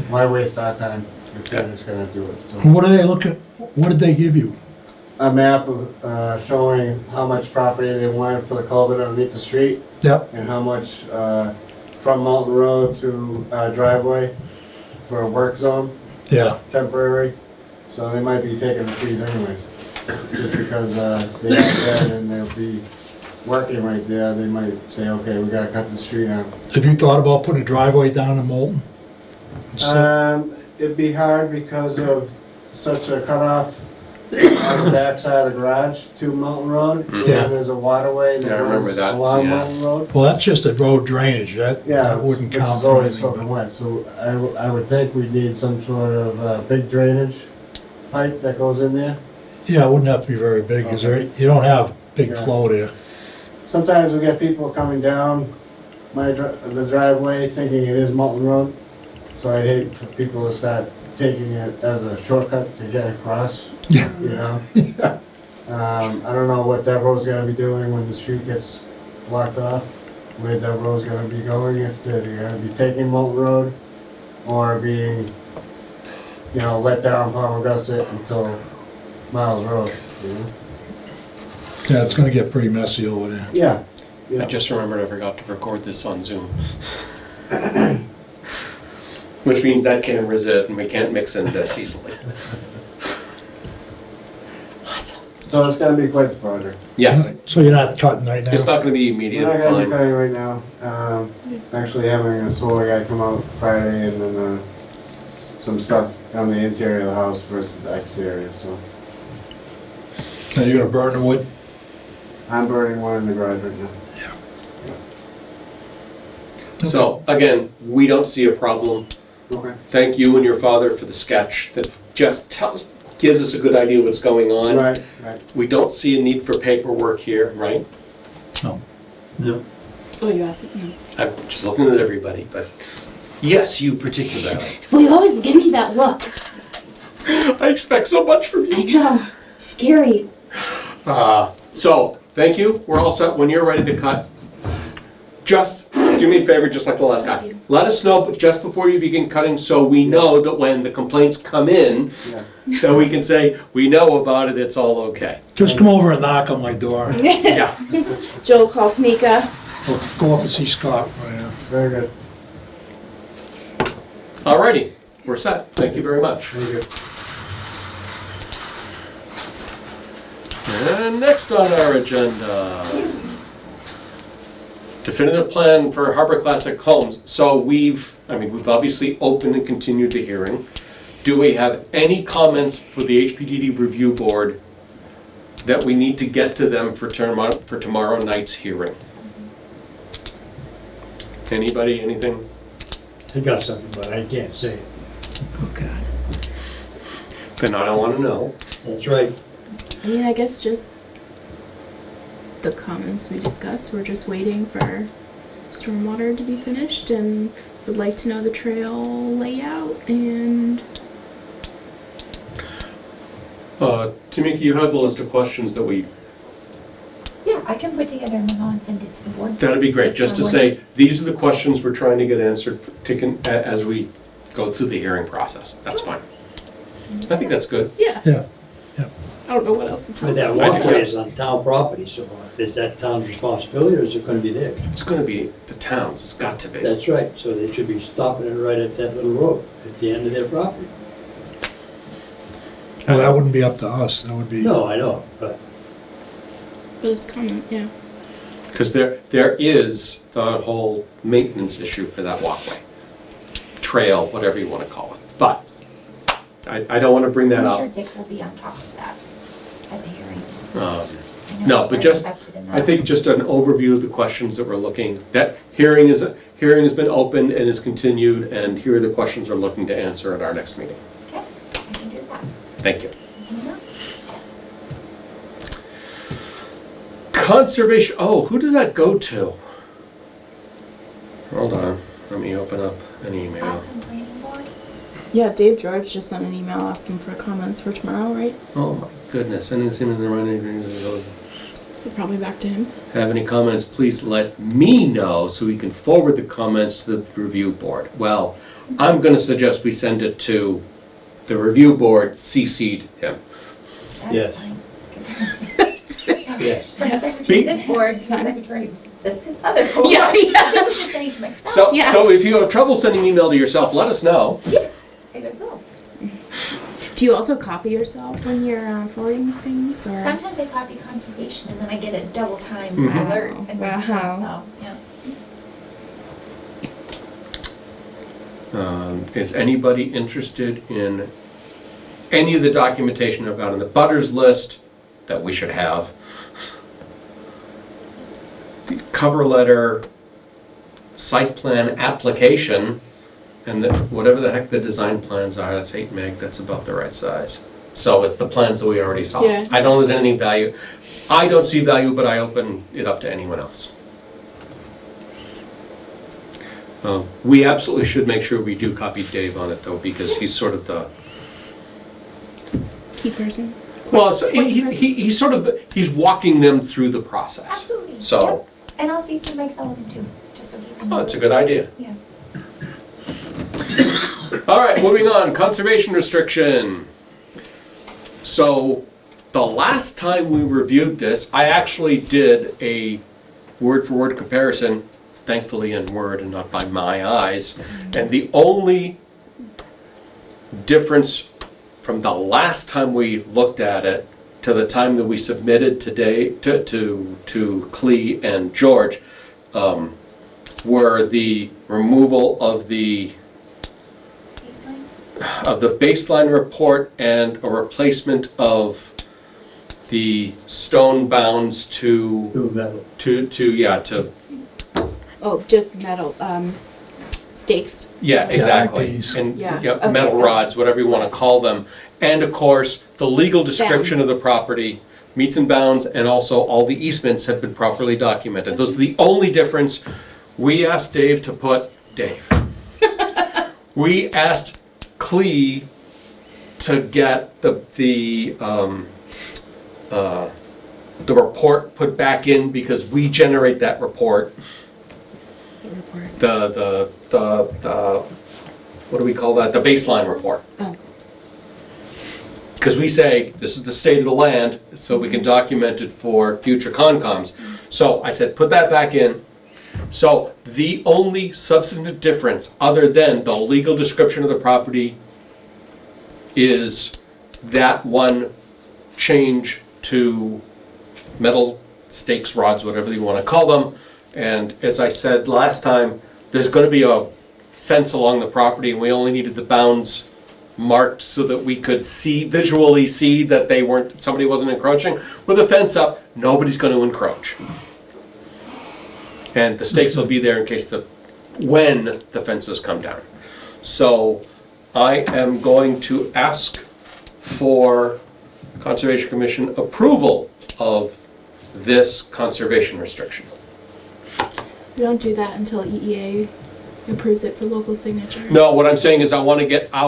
why waste our time if they're just gonna do it. So, What are they looking, what did they give you? a map of showing how much property they wanted for the culvert underneath the street Yep. and how much from Mountain Road to driveway for a work zone, Yeah. temporary. So they might be taking the trees anyways, just because they have that and they'll be working right there, they might say, okay, we gotta cut this tree down. Have you thought about putting a driveway down in Moulton? It'd be hard because of such a cutoff on the backside of the garage to Mountain Road. And Yeah. then there's a waterway Yeah, I that remember runs that, along yeah. Mountain Road. Well, that's just a road drainage, that wouldn't which count is for always anything. soaking but- wet, so I would think we'd need some sort of big drainage pipe that goes in there. Yeah, it wouldn't have to be very big, because you don't have big flow there. Sometimes we get people coming down the driveway thinking it is Mountain Road, so I'd hate for people to start taking it as a shortcut to get across, Yeah. you know? I don't know what that road's gonna be doing when the street gets blocked off, where that road's gonna be going, if they're gonna be taking Moulton Road, or being, you know, let down Pommogussett until Miles Road, you know? Yeah, it's gonna get pretty messy over there. Yeah. I just remembered I forgot to record this on Zoom. Which means that camera's it and we can't mix in this easily. Awesome. So it's gonna be quite the project. Yes, Alright, so you're not cutting right now? it's not gonna be We're immediate, not gonna be fine. cutting right now. Actually having a solar guy come out Friday and then some stuff on the interior of the house versus the exterior, so. Now you're gonna burn the wood? I'm burning one in the garage right now. So, again, we don't see a problem. Okay. Thank you and your father for the sketch that just gives us a good idea of what's going on. Right, right. We don't see a need for paperwork here, right? No. No. Oh, you asked it? No. I'm just looking at everybody, but yes, you particularly. Well, you always give me that look. I expect so much from I you. know. Scary. So, thank you. We're all set. When you're ready to cut, just do me a favor, just like the last guy. Let us know just before you begin cutting so we know that when the complaints come in, that we can say, we know about it, it's all okay. Just come over and knock on my door. Yeah. Joe called Tamika. Or go up and see Scott. Oh, yeah. Very good. Alrighty, we're set. Thank you very much. Thank you. And next on our agenda, definitive plan for Harbor Classic Homes. So we've obviously opened and continued the hearing. Do we have any comments for the HPDD review board that we need to get to them for tomorrow night's hearing? Anybody, anything? I got something, but I can't say it. Okay. Then I don't want to know. That's right. I mean, I guess just the comments we discussed. We're just waiting for stormwater to be finished and would like to know the trail layout and... Tamika, you have the list of questions that we... Yeah, I can put together a memo and send it to the board. That'd be great, just to say, these are the questions we're trying to get answered as we go through the hearing process. That's fine. I think that's good. Yeah. Yeah. I don't know what else to tell But that them. walkway is on town property, so is that town's responsibility or is it gonna be theirs? It's gonna be the town's, it's got to be. That's right, so they should be stopping it right at that little road, at the end of their property. Well, that wouldn't be up to us. That would be. No, I know, but But it's comment, yeah. Because there is the whole maintenance issue for that walkway. Trail, whatever you want to call it. But I don't want to bring that I'm sure up. Dick will be on top of that at the hearing. I know No, he's but very just, invested in I that. think just an overview of the questions that we're looking, that hearing has been opened and is continued, and here are the questions we're looking to answer at our next meeting. Okay, I can do that. Thank you. Mhm. Conservation, oh, who does that go to? Hold on, let me open up an email. Awesome planning board. Yeah, Dave George just sent an email asking for comments for tomorrow, right? Oh my goodness, I didn't see him in the running. So probably back to him. Have any comments, please let me know so we can forward the comments to the review board. Well, I'm gonna suggest we send it to the review board, CC'd him. That's Yes. fine. yes. For the secretary of this board, the secretary of this other board. Yeah, yeah. I'm just sending it to myself. So, Yeah. so if you have trouble sending email to yourself, let us know. Yes, I will. Do you also copy yourself when you're forwarding things, or? Sometimes I copy conservation and then I get a double time Mhm. alert. And Wow. so, yeah. Is anybody interested in any of the documentation I've got on the butters list that we should have? The cover letter, site plan application, and whatever the heck the design plans are, that's 8 meg, that's about the right size. So it's the plans that we already saw. Yeah. I don't know if there's any value. I don't see value, but I open it up to anyone else. We absolutely should make sure we do copy Dave on it though, because he's sort of the, Key person. well, so he's sort of he's walking them through the process. Absolutely. So, Yep. And I'll CC Mike Sullivan too, just so he's in. oh, it's a good idea. Yeah. All right, moving on, conservation restriction. So, the last time we reviewed this, I actually did a word-for-word comparison, thankfully in Word and not by my eyes. And the only difference from the last time we looked at it to the time that we submitted today to Clee and George were the removal of the baseline report and a replacement of the stone bounds to Oh, just metal, stakes. yeah, exactly. IPs. And Yeah, yeah, okay. metal rods, whatever you want to call them. And of course, the legal description of the property, meets and bounds, and also all the easements have been properly documented. Those are the only difference. We asked Dave to put, we asked Clee to get the report put back in because we generate that report. The what do we call that? The baseline report. Oh. Because we say, this is the state of the land, so we can document it for future Concoms. So I said, put that back in. So the only substantive difference, other than the legal description of the property, is that one change to metal stakes, rods, whatever you want to call them. And as I said last time, there's going to be a fence along the property, and we only needed the bounds marked so that we could visually see that somebody wasn't encroaching. With a fence up, nobody's going to encroach. And the stakes will be there in case when the fences come down. So I am going to ask for Conservation Commission approval of this conservation restriction. We don't do that until EEA approves it for local signature. No, what I'm saying is I want to get I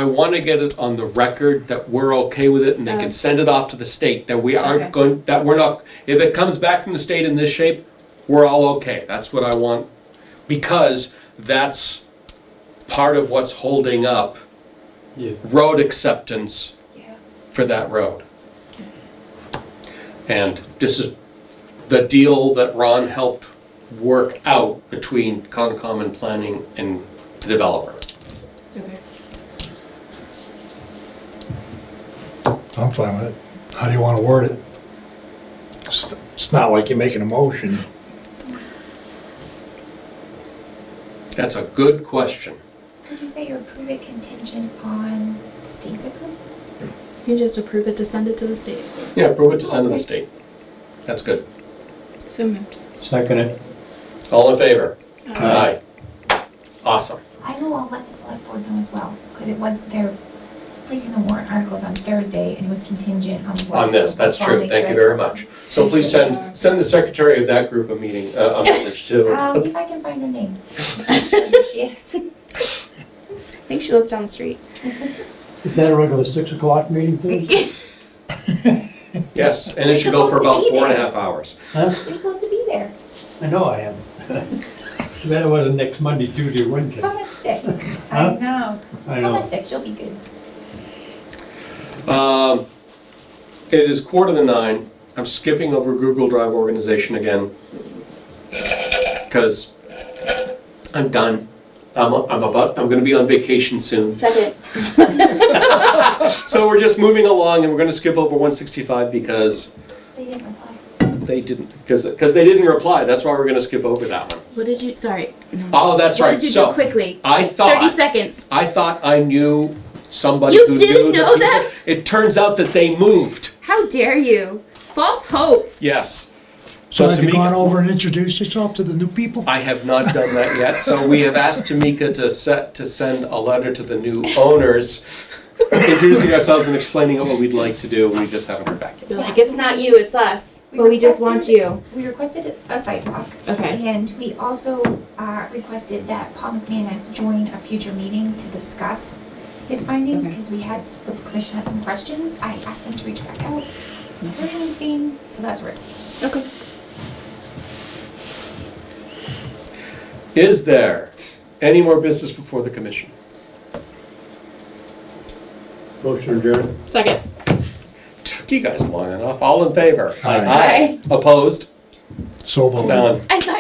want to get it on the record that we're okay with it and they can send it off to the state, that we aren't going, that we're not, if it comes back from the state in this shape, we're all okay. That's what I want, because that's part of what's holding up road acceptance for that road. And this is the deal that Ron helped work out between Concom and Planning and the developer. Okay. I'm fine with it. How do you want to word it? It's not like you're making a motion. That's a good question. Could you say you approve it contingent on the state's approval? You just approve it to send it to the state. Yeah, approve it to send to the state. That's good. So moved. Second it. All in favor? Aye. Awesome. I know I'll let the select board know as well, because they're placing the warrant articles on Thursday, and it was contingent on the On this, that's true. Thank you very much. So please send the secretary of that group a message too. I'll see if I can find her name. I'm sure who she is. I think she lives down the street. Is that a regular 6 o'clock meeting Thursday? Yes, and it should go for about 4.5 hours. Huh? You're supposed to be there. I know I am. Too bad it wasn't next Monday, Tuesday, or Wednesday. Come at 6. Huh? I know. I Come know. at 6, you'll be good. It is 8:45. I'm skipping over Google Drive organization again because I'm done. I'm going to be on vacation soon. Second. So we're just moving along, and we're going to skip over 165 because They didn't reply. they didn't reply. That's why we're going to skip over that one. What did you, sorry. Oh, that's What right. did you So do quickly? 30 seconds. I thought I knew somebody You who didn't knew the know people. that? It turns out that they moved. How dare you? False hopes. Yes. So have you Tamika- gone over and introduced yourself to the new people? I have not done that yet. So we have asked Tamika to send a letter to the new owners, introducing ourselves and explaining what we'd like to do. We just haven't heard back yet. You're like, it's not you, it's us. But we just want you. We requested a sidewalk. Okay. And we also requested that Paul McManus join a future meeting to discuss his findings, Okay. because the commission had some questions. I asked them to reach back out. Not heard anything, so that's where it stands. Okay. Is there any more business before the commission? Motion adjourned. Second. Took you guys long enough. All in favor? Aye. Opposed? So voted. Done. I thought